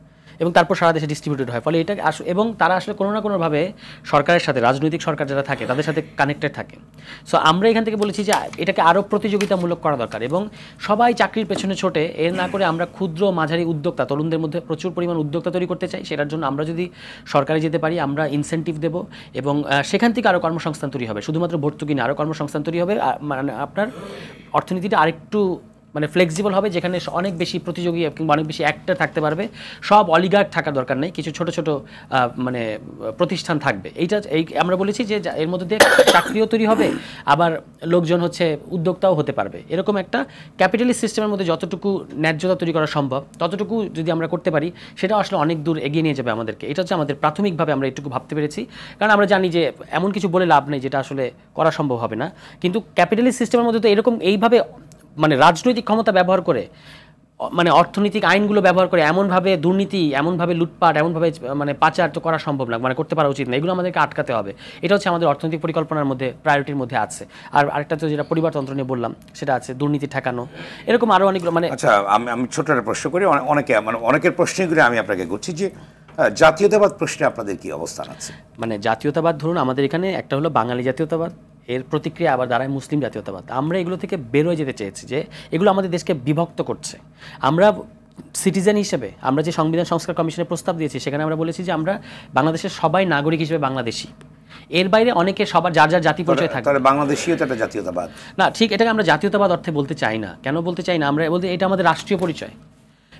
এবং তারপর সারা দেশে ডিস্ট্রিবিউটেড হয়। ফলে এটা এবং তারা আসলে কোনো না কোনোভাবে সরকারের সাথে, রাজনৈতিক সরকার যারা থাকে তাদের সাথে কানেক্টেড থাকে। সো আমরা এখান থেকে বলেছি যে এটাকে আরও প্রতিযোগিতামূলক করা দরকার এবং সবাই চাকরির পেছনে ছোটে এর না করে আমরা ক্ষুদ্র মাঝারি উদ্যোক্তা, তরুণদের মধ্যে প্রচুর পরিমাণ উদ্যোক্তা তৈরি করতে চাই। সেটার জন্য আমরা যদি সরকারে যেতে পারি, আমরা ইনসেন্টিভ দেব এবং সেখান থেকে আরও কর্মসংস্থান তৈরি হবে। শুধুমাত্র ভর্তুকি না, আরও কর্মসংস্থান তৈরি হবে। মানে আপনার অর্থনীতিটা আরেকটু মানে ফ্লেক্সিবল হবে, যেখানে অনেক বেশি প্রতিযোগী কিংবা অনেক বেশি অ্যাক্টর থাকতে পারবে। সব অলিগার্ক থাকার দরকার নেই, কিছু ছোট ছোট মানে প্রতিষ্ঠান থাকবে। এই আমরা বলেছি যে এর মধ্যে দিয়ে চাকরিও তৈরি হবে, আবার লোকজন হচ্ছে উদ্যোক্তাও হতে পারবে। এরকম একটা ক্যাপিটালিস্ট সিস্টেমের মধ্যে যতটুকু ন্যায্যতা তৈরি করা সম্ভব ততটুকু যদি আমরা করতে পারি, সেটা আসলে অনেক দূর এগিয়ে নিয়ে যাবে আমাদেরকে। এটা হচ্ছে আমাদের প্রাথমিকভাবে আমরা এটুকু ভাবতে পেরেছি, কারণ আমরা জানি যে এমন কিছু বলে লাভ নেই যেটা আসলে করা সম্ভব হবে না। কিন্তু ক্যাপিটালিস্ট সিস্টেমের মধ্যে তো এরকম এইভাবে মানে রাজনৈতিক ক্ষমতা ব্যবহার করে, মানে অর্থনৈতিক আইনগুলো ব্যবহার করে এমনভাবে দুর্নীতি, এমনভাবে লুটপাট, এমনভাবে মানে পাচার তো করা সম্ভব না, মানে করতে পারা উচিত না। এগুলো আমাদেরকে আটকাতে হবে। এটা হচ্ছে আমাদের অর্থনৈতিক পরিকল্পনার মধ্যে প্রায়োরিটির মধ্যে আছে। আর আরেকটা তো যেটা পরিবারতন্ত্র নিয়ে বললাম সেটা আছে, দুর্নীতি ঠেকানো, এরকম আরও অনেকগুলো। মানে আচ্ছা, আমি ছোট একটা প্রশ্ন করি, অনেকের প্রশ্নই করে আমি আপনাকে করছি যে জাতীয়তাবাদ প্রশ্নে আপনাদের কি অবস্থান আছে? মানে জাতীয়তাবাদ ধরুন আমাদের এখানে একটা হলো বাঙালি জাতীয়তাবাদ, এর প্রতিক্রিয়া আবার দাঁড়ায় মুসলিম জাতীয়তাবাদ। আমরা এগুলো থেকে বেরোয় যেতে চেয়েছি যে এগুলো আমাদের দেশকে বিভক্ত করছে। আমরা সিটিজেন হিসেবে আমরা যে সংবিধান সংস্কার কমিশনের প্রস্তাব দিয়েছি, সেখানে আমরা বলেছি যে আমরা বাংলাদেশের সবাই নাগরিক হিসেবে বাংলাদেশি। এর বাইরে অনেকে সবার যার যার জাতি পরিচয় থাকে। তাহলে বাংলাদেশীও তো একটা জাতীয়তাবাদ না, ঠিক, এটাকে আমরা জাতীয়তাবাদ অর্থে বলতে চাই না। কেন বলতে চাই না? আমরা বলতে এটা আমাদের রাষ্ট্রীয় পরিচয়।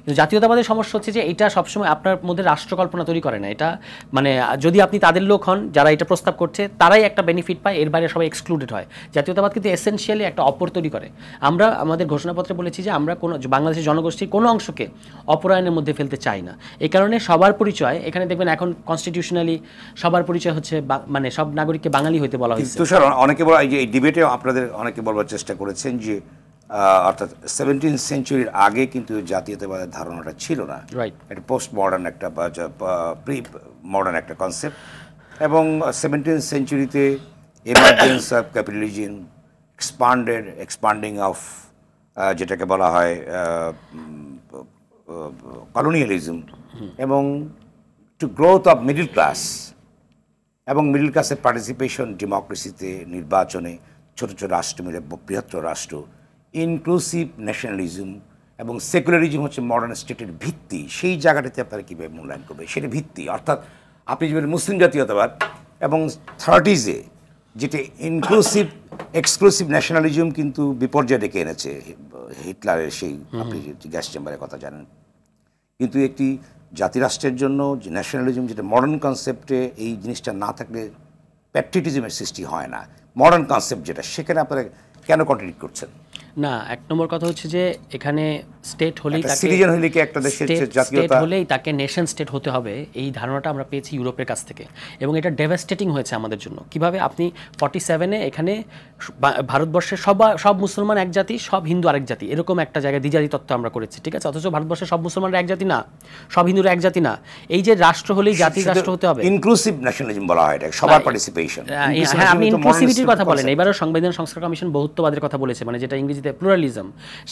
কিন্তু জাতীয়তাবাদের সমস্যা হচ্ছে যে এটা সবসময় আপনার মধ্যে রাষ্ট্রকল্পনা তৈরি করে না। এটা মানে যদি আপনি তাদের লোক হন যারা এটা প্রস্তাব করছে, তারাই একটা বেনিফিট পায়, এর বাইরে সবাই এক্সক্লুডেড হয়। জাতীয়তাবাদ কিন্তু এসেনশিয়ালি একটা অপর তৈরি করে। আমরা আমাদের ঘোষণাপত্রে বলেছি যে আমরা কোনো বাংলাদেশের জনগোষ্ঠীর কোনো অংশকে অপরায়ণের মধ্যে ফেলতে চাই না। এই কারণে সবার পরিচয়, এখানে দেখবেন এখন কনস্টিটিউশনালি সবার পরিচয় হচ্ছে মানে সব নাগরিককে বাঙালি হইতে বলা হয়েছে। তুষার, অনেকে বলা, এই ডিবেটে আপনাদের অনেকে বলবার চেষ্টা করেছেন যে অর্থাৎ 17th সেঞ্চুরির আগে কিন্তু জাতীয়তাবাদের ধারণাটা ছিল না, রাইট। এটা পোস্ট মডার্ন একটা প্রি মডার্ন একটা কনসেপ্ট, এবং 17th সেঞ্চুরিতে emergence of capitalism, expanding of যেটাকে বলা হয় কলোনিয়ালিজম, এবং to growth of middle class, এবং মিডল ক্লাসের পার্টিসিপেশন ডেমোক্রেসিতে, নির্বাচনে, ছোট ছোট রাষ্ট্র মিলে বৃহত্তর রাষ্ট্র, ইনক্লুসিভ ন্যাশনালিজম এবং সেকুলারিজম হচ্ছে মডার্ন স্টেটের ভিত্তি। সেই জায়গাটাতে আপনারা কীভাবে মূল্যায়ন করবে? সেটা ভিত্তি, অর্থাৎ আপনি যেভাবে মুসলিম জাতীয়তাবাদ এবং 30s যেটা ইনক্লুসিভ এক্সক্লুসিভ ন্যাশনালিজম কিন্তু বিপর্যয় ডেকে এনেছে, হিটলারের সেই, আপনি গ্যাস চেম্বারের কথা জানেন। কিন্তু একটি জাতিরাষ্ট্রের জন্য যে ন্যাশনালিজম, যেটা মডার্ন কনসেপ্টে, এই জিনিসটা না থাকলে প্যাট্রিয়টিজমের সৃষ্টি হয় না। মডার্ন কনসেপ্ট যেটা, সেখানে আপনারা কেন কন্ট্রিবিউট করছেন? না, এক নম্বর কথা হচ্ছে যে এখানে স্টেট হলেই তাকে সিটিজেন হইলে কি একটা দেশের জাতীয়তা হলেই তাকে নেশন স্টেট হতে হবে, এই ধারণাটা আমরা পেয়েছি ইউরোপের কাছ থেকে, এবং এটা ডেভাস্টেটিং হয়েছে আমাদের জন্য। কিভাবে? আপনি 47-এ এখানে ভারতবর্ষের সব মুসলমান এক জাতি, সব হিন্দু আরেক জাতি, এরকম একটা জায়গায় দ্বিজাতি তত্ত্ব আমরা করেছি, ঠিক আছে? অথচ ভারতবর্ষের সব মুসলমানরা এক জাতি না, সব হিন্দুরা এক জাতি না। এই যে রাষ্ট্র হলেই জাতি রাষ্ট্র হতে হবে, ইনক্লুসিভ ন্যাশনালিজম বলা হয়, এটা সবার পার্টিসিপেশন। হ্যাঁ, আপনি ইনক্লুসিভিটির কথা বলেন। এবারও সংবিধান সংস্কার কমিশন বহুত্ববাদের কথা বলেছে, মানে যেটা ইংরেজিতে প্লুরালিজম,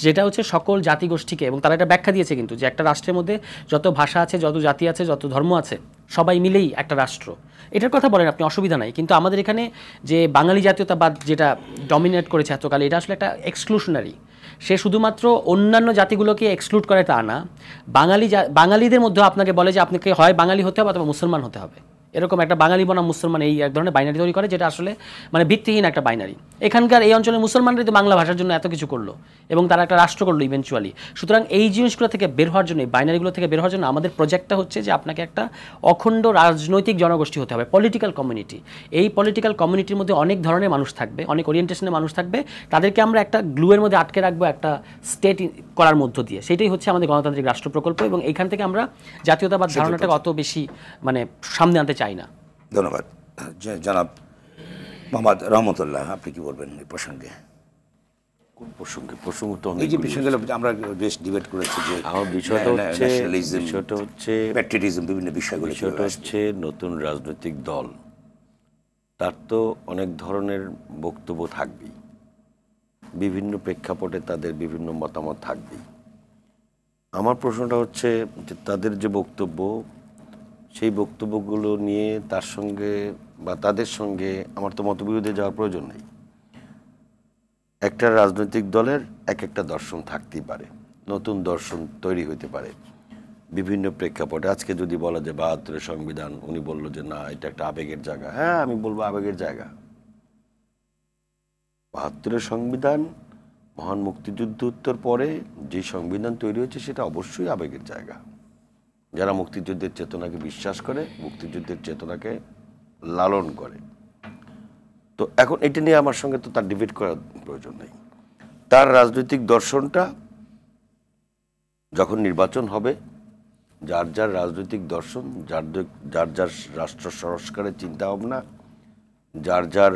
যেটা হচ্ছে সকল জাতিগোষ্ঠীকে, এবং তারা এটা ব্যাখ্যা দিয়েছে কিন্তু যে একটা রাষ্ট্রের মধ্যে যত ভাষা আছে, যত জাতি আছে, যত ধর্ম আছে, সবাই মিলেই একটা রাষ্ট্র। এটার কথা বলেন আপনি, অসুবিধা নাই। কিন্তু আমাদের এখানে যে বাঙালি জাতীয়তাবাদ যেটা ডমিনেট করেছে এতকাল, এটা আসলে একটা এক্সক্লুশনারি। সে শুধুমাত্র অন্যান্য জাতিগুলোকে এক্সক্লুড করে তা না, বাঙালিদের মধ্যেও আপনাকে বলে যে আপনাকে হয় বাঙালি হতে হবে অথবা মুসলমান হতে হবে। এরকম একটা বাঙালি বনাম মুসলমান এই এক ধরনের বাইনারি তৈরি করে, যেটা আসলে মানে ভিত্তিহীন একটা বাইনারি। এখানকার এই অঞ্চলের মুসলমানরাই তো বাংলা ভাষার জন্য এত কিছু করলো এবং তারা একটা রাষ্ট্র করলো ইভেনচুয়ালি। সুতরাং এই জিনিসগুলো থেকে বের হওয়ার জন্য, এই বাইনারিগুলো থেকে বের হওয়ার জন্য আমাদের প্রজেক্টটা হচ্ছে যে আপনাকে একটা অখণ্ড রাজনৈতিক জনগোষ্ঠী হতে হবে, পলিটিক্যাল কমিউনিটি। এই পলিটিক্যাল কমিউনিটির মধ্যে অনেক ধরনের মানুষ থাকবে, অনেক ওরিয়েন্টেশনের মানুষ থাকবে, তাদেরকে আমরা একটা গ্লুয়ের মধ্যে আটকে রাখবো একটা স্টেট করার মধ্য দিয়ে। সেটাই হচ্ছে আমাদের গণতান্ত্রিক রাষ্ট্র প্রকল্প, এবং এইখান থেকে আমরা জাতীয়তাবাদ ধারণাটাকে অত বেশি মানে সামনে আনতে চাই না। ধন্যবাদ। জনাব মোহাম্মদ রহমতুল্লাহ, আপনি কি বলবেন এই প্রসঙ্গে? কোন প্রসঙ্গ তো এই যে বিষয়গুলো আমরা বেশ ডিবেট করেছি, যে আমার বিষয়টা হচ্ছে প্যাট্রিয়টিজম, বিভিন্ন বিষয়গুলো হচ্ছে নতুন রাজনৈতিক দল, তার তো অনেক ধরনের বক্তব্য থাকবেই, বিভিন্ন প্রেক্ষাপটে তাদের বিভিন্ন মতামত থাকবেই। আমার প্রশ্নটা হচ্ছে যে তাদের যে বক্তব্য, সেই বক্তব্যগুলো নিয়ে তার সঙ্গে বা তাদের সঙ্গে আমার তো মতবিরোধে যাওয়ার প্রয়োজন নেই। একটা রাজনৈতিক দলের এক একটা দর্শন থাকতেই পারে, নতুন দর্শন তৈরি হইতে পারে বিভিন্ন প্রেক্ষাপটে। আজকে যদি বলা যায় ৭২ সংবিধান, উনি বললো যে না এটা একটা আবেগের জায়গা, হ্যাঁ আমি বলবো আবেগের জায়গা। ৭২ সংবিধান মহান মুক্তিযুদ্ধ উত্তর পরে যে সংবিধান তৈরি হয়েছে সেটা অবশ্যই আবেগের জায়গা। যারা মুক্তিযুদ্ধের চেতনাকে বিশ্বাস করে, মুক্তিযুদ্ধের চেতনাকে লালন করে, তো এখন এটা নিয়ে আমার সঙ্গে তো তার ডিবেট করার প্রয়োজন নেই। তার রাজনৈতিক দর্শনটা যখন নির্বাচন হবে, যার যার রাজনৈতিক দর্শন, যার যার রাষ্ট্র সংস্কারের চিন্তা ভাবনা, যার যার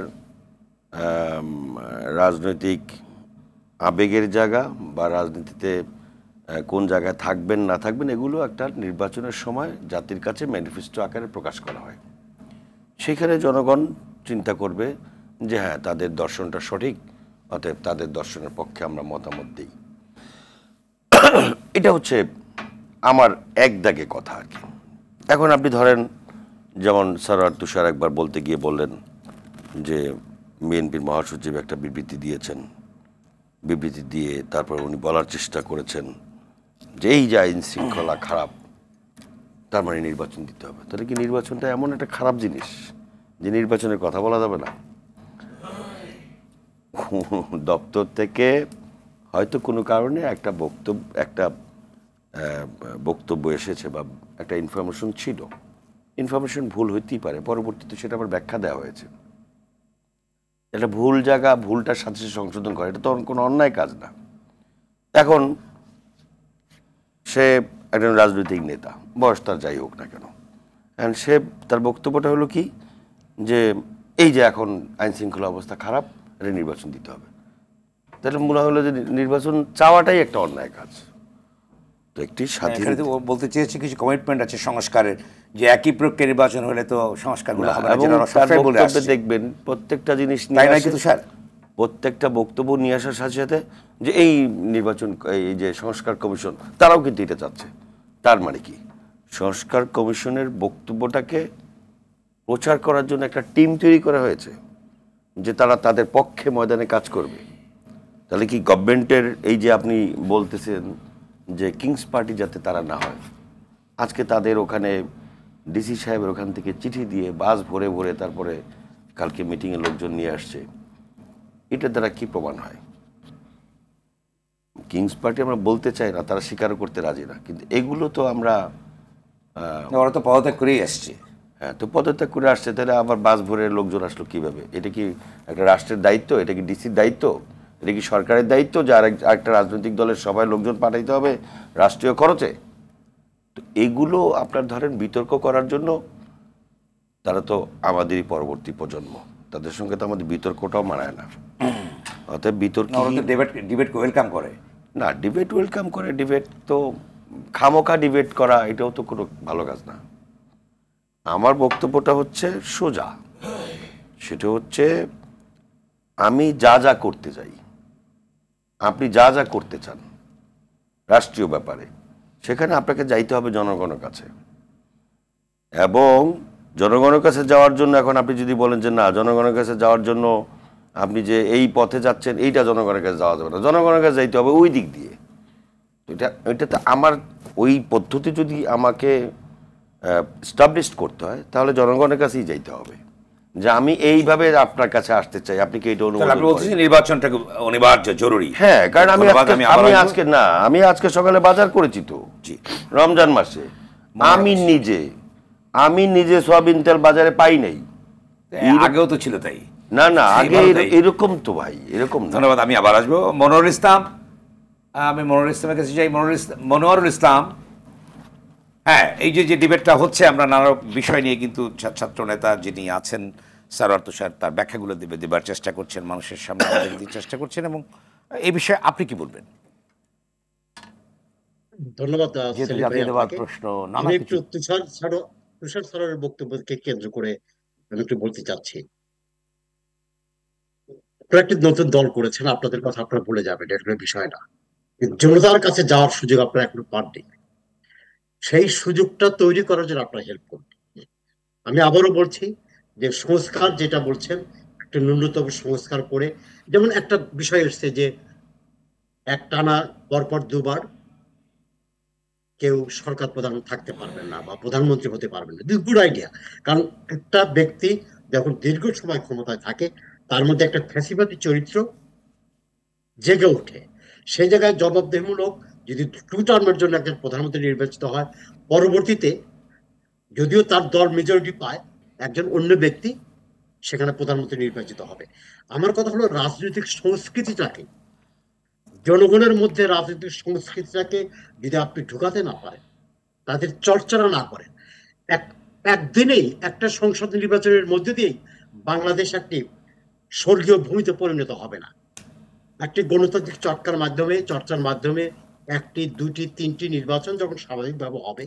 রাজনৈতিক আবেগের জায়গা বা রাজনীতিতে কোন জায়গায় থাকবেন না থাকবেন, এগুলো একটা নির্বাচনের সময় জাতির কাছে ম্যানিফেস্টো আকারে প্রকাশ করা হয়। সেখানে জনগণ চিন্তা করবে যে হ্যাঁ তাদের দর্শনটা সঠিক, অতএব তাদের দর্শনের পক্ষে আমরা মতামত দিই। এটা হচ্ছে আমার এক দাগে কথা আর কি। এখন আপনি ধরেন যেমন সরওয়ার তুষার একবার বলতে গিয়ে বললেন যে বিএনপির মহাসচিব একটা বিবৃতি দিয়েছেন, বিবৃতি দিয়ে তারপর উনি বলার চেষ্টা করেছেন যে এই যে আইন শৃঙ্খলা খারাপ, তার মানে নির্বাচন দিতে হবে। তাহলে কি নির্বাচনটা এমন একটা খারাপ জিনিস যে নির্বাচনের কথা বলা যাবে না? দপ্তর থেকে হয়তো কোনো কারণে একটা বক্তব্য এসেছে বা একটা ইনফরমেশন ছিল, ইনফরমেশন ভুল হইতেই পারে, পরবর্তীতে সেটা আবার ব্যাখ্যা দেওয়া হয়েছে। এটা ভুল জায়গা, ভুলটার সাথে সংশোধন করে, এটা তো কোনো অন্যায় কাজ না। এখন সে একজন রাজনৈতিক নেতা, বয়স তার যাই হোক না কেন, এখন সে তার বক্তব্যটা হলো কি যে এই যে এখন আইন শৃঙ্খলা অবস্থা খারাপ, এটা নির্বাচন দিতে হবে। তাহলে মনে হলো যে নির্বাচন চাওয়াটাই একটা অন্যায় কাজ। তো একটি স্বাধীন বলতে চেয়েছি কিছু কমিটমেন্ট আছে সংস্কারের, যে একই প্রক্রিয়া নির্বাচন হলে তো সংস্কারগুলো হবে না। এবং দেখবেন প্রত্যেকটা জিনিস প্রত্যেকটা বক্তব্য নিয়ে আসার সাথে সাথে যে এই নির্বাচন, এই যে সংস্কার কমিশন, তারাও কিন্তু এটা চাচ্ছে। তার মানে কি সংস্কার কমিশনের বক্তব্যটাকে প্রচার করার জন্য একটা টিম তৈরি করা হয়েছে যে তারা তাদের পক্ষে ময়দানে কাজ করবে। তাহলে কি গভর্নমেন্টের এই যে আপনি বলতেছেন যে কিংস পার্টি যাতে তারা না হয়, আজকে তাদের ওখানে ডিসি সাহেবের ওখান থেকে চিঠি দিয়ে বাস ভরে ভরে তারপরে কালকে মিটিংয়ে লোকজন নিয়ে আসছে, এটার দ্বারা কি প্রমাণ হয়? কিংস পার্টি আমরা বলতে চাই না, তারা স্বীকার করতে রাজি না, কিন্তু এগুলো তো আমরা ওরা তো পদত্যাগ করেই আসছে। হ্যাঁ, তো পদত্যাগ করে আসছে, তাহলে আবার বাস ভরে লোকজন আসলো কিভাবে? এটা কি একটা রাষ্ট্রের দায়িত্ব? এটা কি ডিসির দায়িত্ব? এটা কি সরকারের দায়িত্ব যে আরেকটা রাজনৈতিক দলের সবাই লোকজন পাঠাইতে হবে রাষ্ট্রীয় খরচে? তো এগুলো আপনার ধরেন বিতর্ক করার জন্য তারা তো আমাদেরই পরবর্তী প্রজন্ম, তাদের সঙ্গে তো আমাদের বিতর্কটাও মানায় না। অতএব বিতর্ক ডিবেট ওয়েলকাম করে না, ডিবেট ওয়েলকাম করে, ডিবেট তো খামোখা ডিবেট করা এটাও তো কোনো ভালো কাজ না। আমার বক্তব্যটা হচ্ছে সোজা, সেটা হচ্ছে আমি যা যা করতে চাই, আপনি যা যা করতে চান রাষ্ট্রীয় ব্যাপারে, সেখানে আপনাকে যাইতে হবে জনগণের কাছে। এবং জনগণের কাছে যাওয়ার জন্য এখন আপনি যদি বলেন যে না, জনগণের কাছে যাওয়ার জন্য আপনি যে এই পথে যাচ্ছেন এইটা জনগণের কাছে যাওয়া যাবে না, জনগণের কাছে যাইতে হবে ওই দিক দিয়ে। এটা তো আমার ওই পদ্ধতি যদি আমাকে স্টাবলিশ করতে হয়, তাহলে জনগণের কাছেই যাইতে হবে যে আমি এইভাবে আপনার কাছে আসতে চাই, আপনি কি এটা অনুমোদন আপনি বলছেন করেন? নির্বাচনটা অনিবার্য জরুরি। হ্যাঁ, কারণ আমি ধন্যবাদ, আমি আজকে সকালে বাজার করেছি তো, জি। রমজান মাসে আমি নিজে সয়াবিন তেল বাজারে পাই নাই। আগেও তো ছিল তাই। না আগে সেইবারও তাই। এরকম তো ভাই, এরকম না। ধন্যবাদ, আমি আবার আসবো। মনোয়ার ইসলাম, আমি মনোয়ার ইসলামের কাছে যাই। মনোয়ারুল ইসলাম, হ্যাঁ, এই যে ডিবেটটা হচ্ছে, আমরা নানা বিষয় নিয়ে কিন্তু ছাত্র নেতা যিনি আছেন সারোয়ার তুষার তার ব্যাখ্যাগুলো দেবার চেষ্টা করছেন, মানুষের সামনে আমাদের দিতে চেষ্টা করছেন, এবং এই বিষয়ে আপনি কি বলবেন? ধন্যবাদ যেহেতু সেলিম ভাই জাতীয়তাবাদ আপনাকে। প্রশ্ন নানা আমি একটু কিছু। তুষার স্যারের বক্তব্যকে কেন্দ্র করে আমি একটু বলতে চাচ্ছি। আপনারা একটি নতুন দল করেছেন, আপনাদের কথা আপনারা ভুলে যাবেন, এটা কোনো বিষয় না। কিন্তু জনতার কাছে যাওয়ার সুযোগ আপনারা এখনো পাননি। সেই সুযোগটা তৈরি করার জন্য আপনারা হেল্প করবেন। আমি আবারও বলছি যে সংস্কার যেটা বলছেন, একটা ন্যূনতম সংস্কার করে, যেমন একটা বিষয় এসছে যে একটানা পরপর দুবার কেউ সরকার প্রধান থাকতে পারবেন না বা প্রধানমন্ত্রী হতে পারবেন না। This good idea. কারণ একটা ব্যক্তি যখন দীর্ঘ সময় ক্ষমতায় থাকে, তার মধ্যে একটা ফ্যাসিবাদী চরিত্র জেগে ওঠে। সেই জায়গায় জবাবদিহিমূলক যদি 2 টার্মের জন্য একজন প্রধানমন্ত্রী নির্বাচিত হয়, পরবর্তীতে যদিও তার দল মেজরিটি পায়, একজন অন্য ব্যক্তি সেখানে প্রধানমন্ত্রী নির্বাচিত হবে। আমার কথা হলো, রাজনৈতিক সংস্কৃতিটাকে, জনগণের মধ্যে রাজনৈতিক সংস্কৃতিটাকে যদি আপনি ঢুকাতে না পারেন, তাদের চর্চাটা না করেন, একদিনেই একটা সংসদ নির্বাচনের মধ্যে দিয়েই বাংলাদেশ একটি স্বর্গীয় ভূমিতে পরিণত হবে না। একটি গণতান্ত্রিক চর্চার মাধ্যমে 1টি 2টি 3টি নির্বাচন যখন স্বাভাবিকভাবে হবে,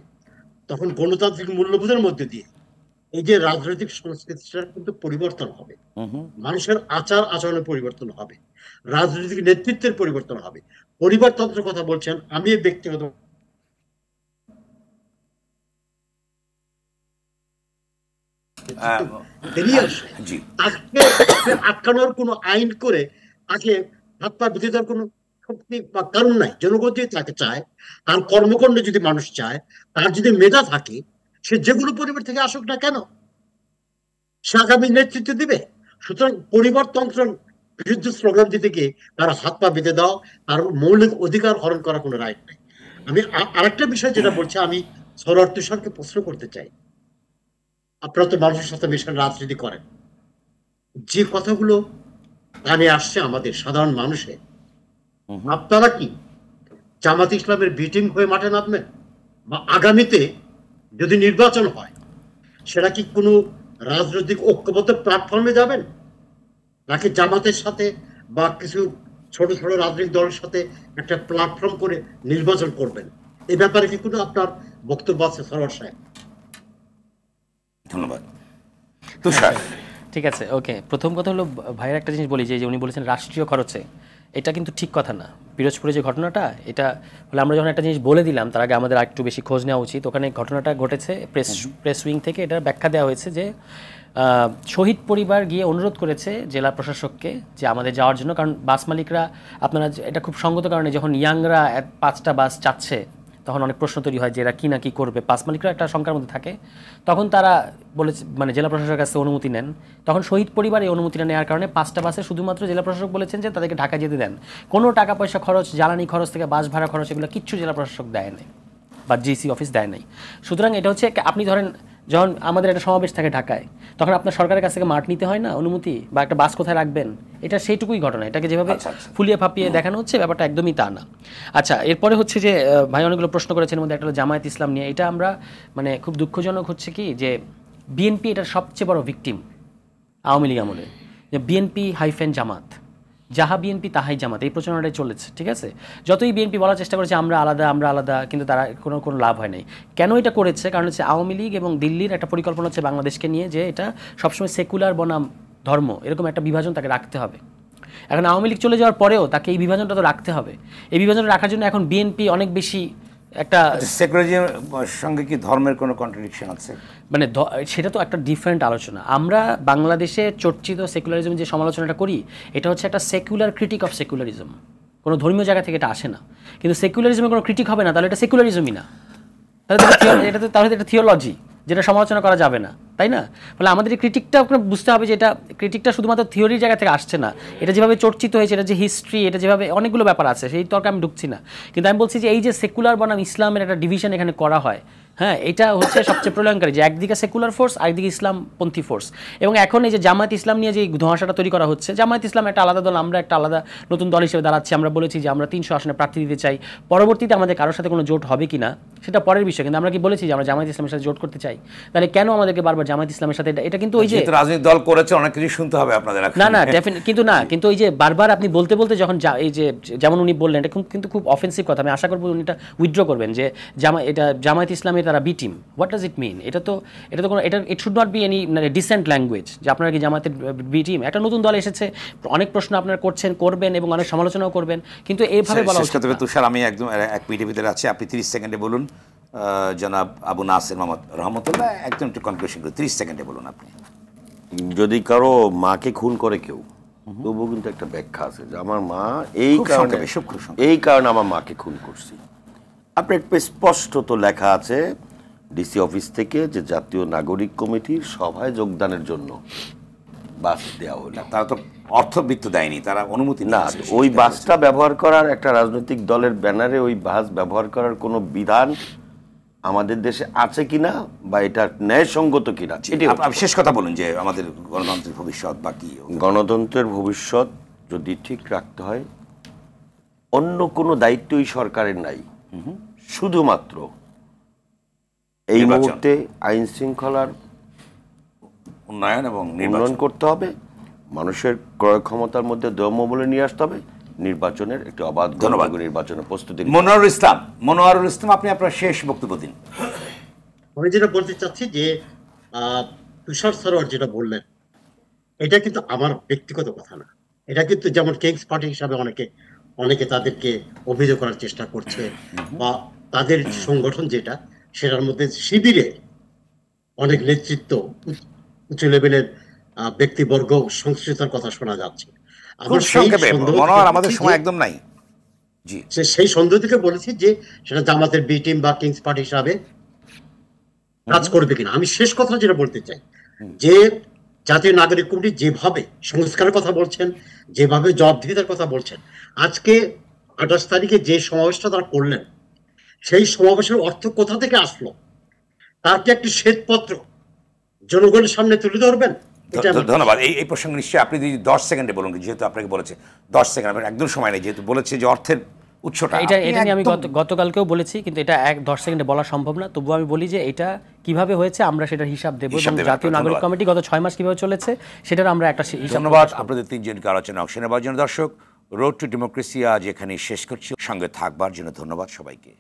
তখন গণতান্ত্রিক মূল্যবোধের মধ্যে দিয়ে এই যে রাজনৈতিক সংস্কৃতিটার কিন্তু পরিবর্তন হবে, মানুষের আচার আচরণের পরিবর্তন হবে, রাজনৈতিক নেতৃত্বের পরিবর্তন হবে। পরিবারতন্ত্রের কথা বলছেন, আমি ব্যক্তিগত বেরিয়ে আসে, জি, তাকে আটকানোর কোনো আইন করে তাকে হাত পা বেঁধে দেওয়ার কোনো শক্তি বা কারণ নাই। জনগণ যদি তাকে চায়, তার কর্মকাণ্ড যদি মানুষ চায়, তার যদি মেধা থাকে, সে যেগুলো পরিবার থেকে আসুক না কেন, সে আগামী নেতৃত্ব দিবে। সুতরাং পরিবারতন্ত্রের বিরুদ্ধে স্লোগান দিতে গিয়ে তার হাত পা বেঁধে দাও, তার মৌলিক অধিকার হরণ করার কোনো রাইট নেই। আমি আরেকটা বিষয় যেটা বলছি, আমি সরোয়ার তুষারকে প্রশ্ন করতে চাই, আপনারা তো মানুষের সাথে মিশন রাজনীতি করেন, যে কথাগুলো কানে আসছে আমাদের সাধারণ মানুষের, আপনারা কি জামাত ইসলামের বিটিং হয়ে মাঠে নামবেন? বা আগামীতে যদি নির্বাচন হয়, সেটা কি কোনো রাজনৈতিক ঐক্যবদ্ধ প্ল্যাটফর্মে যাবেন, নাকি জামাতের সাথে বা কিছু ছোট ছোট রাজনৈতিক দলের সাথে একটা প্ল্যাটফর্ম করে নির্বাচন করবেন? এই ব্যাপারে কি কোনো আপনার বক্তব্য আছে সরোয়ার সাহেব? ধন্যবাদ। তুষার, ঠিক আছে, ওকে। প্রথম কথা হলো, ভাইয়ের একটা জিনিস বলি, যে উনি বলেছেন রাষ্ট্রীয় খরচে, এটা কিন্তু ঠিক কথা না। পিরোজপুরে যে ঘটনাটা, এটা হলে আমরা যখন একটা জিনিস বলে দিলাম, তার আগে আমাদের একটু বেশি খোঁজ নেওয়া উচিত। ওখানে ঘটনাটা ঘটেছে, প্রেস উইং থেকে এটার ব্যাখ্যা দেওয়া হয়েছে যে শহীদ পরিবার গিয়ে অনুরোধ করেছে জেলা প্রশাসককে যে আমাদের যাওয়ার জন্য, কারণ বাস মালিকরা, আপনারা এটা খুব সঙ্গত কারণে, যখন ইয়াংরা 5টা বাস চাচ্ছে, তখন অনেক প্রশ্ন তৈরি হয় যে এরা কী না কী করবে, বাস মালিকরা একটা শঙ্কার মধ্যে থাকে। তখন তারা বলেছে, মানে জেলা প্রশাসকের কাছে অনুমতি নেন। তখন শহীদ পরিবার এই অনুমতিটা নেওয়ার কারণে 5টা বাসে শুধুমাত্র জেলা প্রশাসক বলেছেন যে তাদেরকে ঢাকা যেতে দেন। কোনো টাকা পয়সা খরচ, জ্বালানি খরচ থেকে বাস ভাড়া খরচ, এগুলো কিচ্ছু জেলা প্রশাসক দেয় নাই বা জিসি অফিস দেয় নাই। সুতরাং এটা হচ্ছে, আপনি ধরেন যখন আমাদের একটা সমাবেশ থাকে ঢাকায়, তখন আপনার সরকারের কাছ থেকে মাঠ নিতে হয় না অনুমতি, বা একটা বাস কোথায় রাখবেন, এটা সেইটুকুই ঘটনা। এটাকে যেভাবে ফুলিয়ে ফাঁপিয়ে দেখানো হচ্ছে, ব্যাপারটা একদমই তা না। আচ্ছা, এরপরে হচ্ছে যে ভাই অনেকগুলো প্রশ্ন করেছেন, মধ্যে একটা হলো জামায়াত ইসলাম নিয়ে। এটা আমরা মানে খুব দুঃখজনক হচ্ছে কি, যে বিএনপি এটার সবচেয়ে বড় ভিকটিম আওয়ামী লীগ আমলে, যে বিএনপি হাইফেন জামাত, যাহা বিএনপি তাহাই জামাত, এই প্রচারণাটাই চলেছে। ঠিক আছে, যতই বিএনপি বলার চেষ্টা করেছে আমরা আলাদা, কিন্তু তারা কোনো লাভ হয় নাই। কেন এটা করেছে? কারণ হচ্ছে আওয়ামী লীগ এবং দিল্লির একটা পরিকল্পনা হচ্ছে বাংলাদেশকে নিয়ে, যে এটা সবসময় সেকুলার বনাম ধর্ম, এরকম একটা বিভাজন তাকে রাখতে হবে। এখন আওয়ামী লীগ চলে যাওয়ার পরেও তাকে এই বিভাজনটা তো রাখতে হবে। এই বিভাজনটা রাখার জন্য এখন বিএনপি অনেক বেশি একটা, সেকুলারিজমের সঙ্গে কি ধর্মের কোনো কন্ট্রাডিকশন আছে? মানে সেটা তো একটা ডিফারেন্ট আলোচনা। আমরা বাংলাদেশে চর্চিত সেকুলারিজম যে সমালোচনাটা করি, এটা হচ্ছে একটা সেকুলার ক্রিটিক অফ সেকুলারিজম, কোনো ধর্মীয় জায়গা থেকে এটা আসে না। কিন্তু সেকুলারিজমের কোনো ক্রিটিক হবে না, তাহলে এটা সেকুলারিজমই না, তাহলে এটা থিওলজি, যেটা সমালোচনা করা যাবে না, তাই না? ফলে আমাদের এই ক্রিটিকটা বুঝতে হবে যে এটা ক্রিটিকটা শুধুমাত্র থিওরির জায়গা থেকে আসছে না, এটা যেভাবে চর্চিত হয়েছে, এটা যে হিস্ট্রি, এটা যেভাবে অনেকগুলো ব্যাপার আছে, সেই তর্কে আমি ঢুকছি না। কিন্তু আমি বলছি যে এই যে সেকুলার বনাম ইসলামের একটা ডিভিশন এখানে করা হয়, হ্যাঁ, এটা হচ্ছে সবচেয়ে প্রলয়ঙ্কারী, যে একদিকে সেকুলার ফোর্স, আরেকদিকে ইসলামপন্থী ফোর্স। এবং এখন এই যে জামায়াত ইসলাম নিয়ে যে ধোঁয়াশাটা তৈরি করা হচ্ছে, জামায়াত ইসলাম একটা আলাদা দল, আমরা একটা আলাদা নতুন দল হিসেবে দাঁড়াচ্ছি, আমরা বলেছি যে আমরা 300 আসনে প্রার্থী দিতে চাই, পরবর্তীতে আমাদের কারোর সাথে কোনো জোট হবে কি না সেটা পরের বিষয়, কিন্তু আমরা কি বলেছি যে আমরা জামায়াত ইসলামের সাথে জোট করতে চাই? তাহলে কেন আমাদেরকে বারবার জামায়াত ইসলামের সাথে, এটা কিন্তু ওই যে রাজনৈতিক দল করেছে, অনেক কিছু শুনতে হবে আপনাদের। না ডেফিনেট, কিন্তু ওই যে বারবার আপনি বলতে যখন এই যে যেমন উনি বললেন, এটা কিন্তু খুব অফেন্সিভ কথা, আমি আশা করবো উনি এটা উইথড্র করবেন, যে জামায়াত ইসলামের তারা B team. What does it mean? এটা তো কোনো, এটা it should not be any decent language যে আপনারা কি জামায়াতের বি টিম। একটা নতুন দল এসেছে, অনেক প্রশ্ন আপনারা করবেন এবং অনেক সমালোচনাও করবেন, কিন্তু এইভাবে বলা উচিত না। তুষার, আমি একদম 1 মিনিটের ভিতরে আছে, আপনি 30 সেকেন্ডে বলুন। জনাব আবু নাসের মোহাম্মদ রহমতুল্লাহ, একদম একটু কনক্লুশন করে 30 সেকেন্ডে বলুন আপনি। যদি কারো মাকে খুন করে কেউ, তবুও কিন্তু একটা ব্যাখ্যা আছে যে আমার মা এই কারণে আমার মাকে খুন করছি। আপনার একটু স্পষ্ট তো লেখা আছে ডিসি অফিস থেকে যে জাতীয় নাগরিক কমিটির সভায় যোগদানের জন্য বাস দেওয়া হলো। তারা তো অর্থবৃত্ত দেয়নি, তারা অনুমতি না, ওই বাসটা ব্যবহার করার, একটা রাজনৈতিক দলের ব্যানারে ওই বাস ব্যবহার করার কোনো বিধান আমাদের দেশে আছে কিনা, বা এটা ন্যায়সঙ্গত কিনা, আপনি শেষ কথা বলুন যে আমাদের গণতন্ত্রের ভবিষ্যৎ বাকি। গণতন্ত্রের ভবিষ্যৎ যদি ঠিক রাখতে হয়, অন্য কোনো দায়িত্বই সরকারের নাই, শুধুমাত্র এই মুহূর্তে আইন শৃঙ্খলার উন্নয়ন এবং উন্নয়ন করতে হবে, মানুষের ক্রয় ক্ষমতার মধ্যে দ্রব্যমূল্য নিয়ে আসতে হবে, নির্বাচনের একটি অবাধ নির্বাচনের প্রস্তুতি। মনোয়ারুল ইসলাম, আপনি আপনার শেষ বক্তব্য দিন। আমি যেটা বলতে চাচ্ছি যে তুষার সরোয়ার যেটা বললেন, এটা কিন্তু আমার ব্যক্তিগত কথা না, এটা কিন্তু যেমন কিংস পার্টি হিসাবে অনেকে তাদেরকে অভিযোগ করার চেষ্টা করছে, বা তাদের সংগঠন যেটা, সেটার মধ্যে শিবিরে অনেক নেতৃত্ব, উচ্চ লেভেলের ব্যক্তিবর্গ সংশ্লিষ্টতার কথা শোনা যাচ্ছে। আমাদের সময় একদম নাই, সেই সন্দেহ থেকে বলেছি যে সেটা জামাতের বি টিম বা কিংস পার্টি হিসাবে কাজ করবে কিনা। আমি শেষ কথা যেটা বলতে চাই, যে জাতীয় নাগরিক কমিটি যেভাবে সংস্কারের কথা বলছেন, যেভাবে জবাবদিহিতার কথা বলছেন, আজকে 28 তারিখে যে সমাবেশটা তারা করলেন, সেই সমাবেশের অর্থ কোথা থেকে আসলো, তার কি একটি শ্বেতপত্র জনগণের সামনে তুলে ধরবেন? ধন্যবাদ। এই প্রসঙ্গে নিশ্চয়ই আপনি যদি 10 সেকেন্ডে বলুন, যেহেতু আপনাকে বলেছে 10 সেকেন্ড, একদম সময় নেই, যেহেতু বলেছে যে অর্থের উৎসটা। এটা নিয়ে আমি গতকালকেও বলেছি, কিন্তু এটা 10 সেকেন্ডে বলা সম্ভব না। তবুও আমি বলি যে এটা কিভাবে হয়েছে আমরা সেটার হিসাব দেবো, এবং জাতীয় নাগরিক কমিটি গত 6 মাস কিভাবে চলেছে সেটার আমরা একটা হিসাব। ধন্যবাদ আপনাদের তিনজনকে আলোচনা অংশ নেবার জন্য। দর্শক, রোড টু ডেমোক্রেসি আজ এখানে শেষ করছি। সঙ্গে থাকবার জন্য ধন্যবাদ সবাইকে।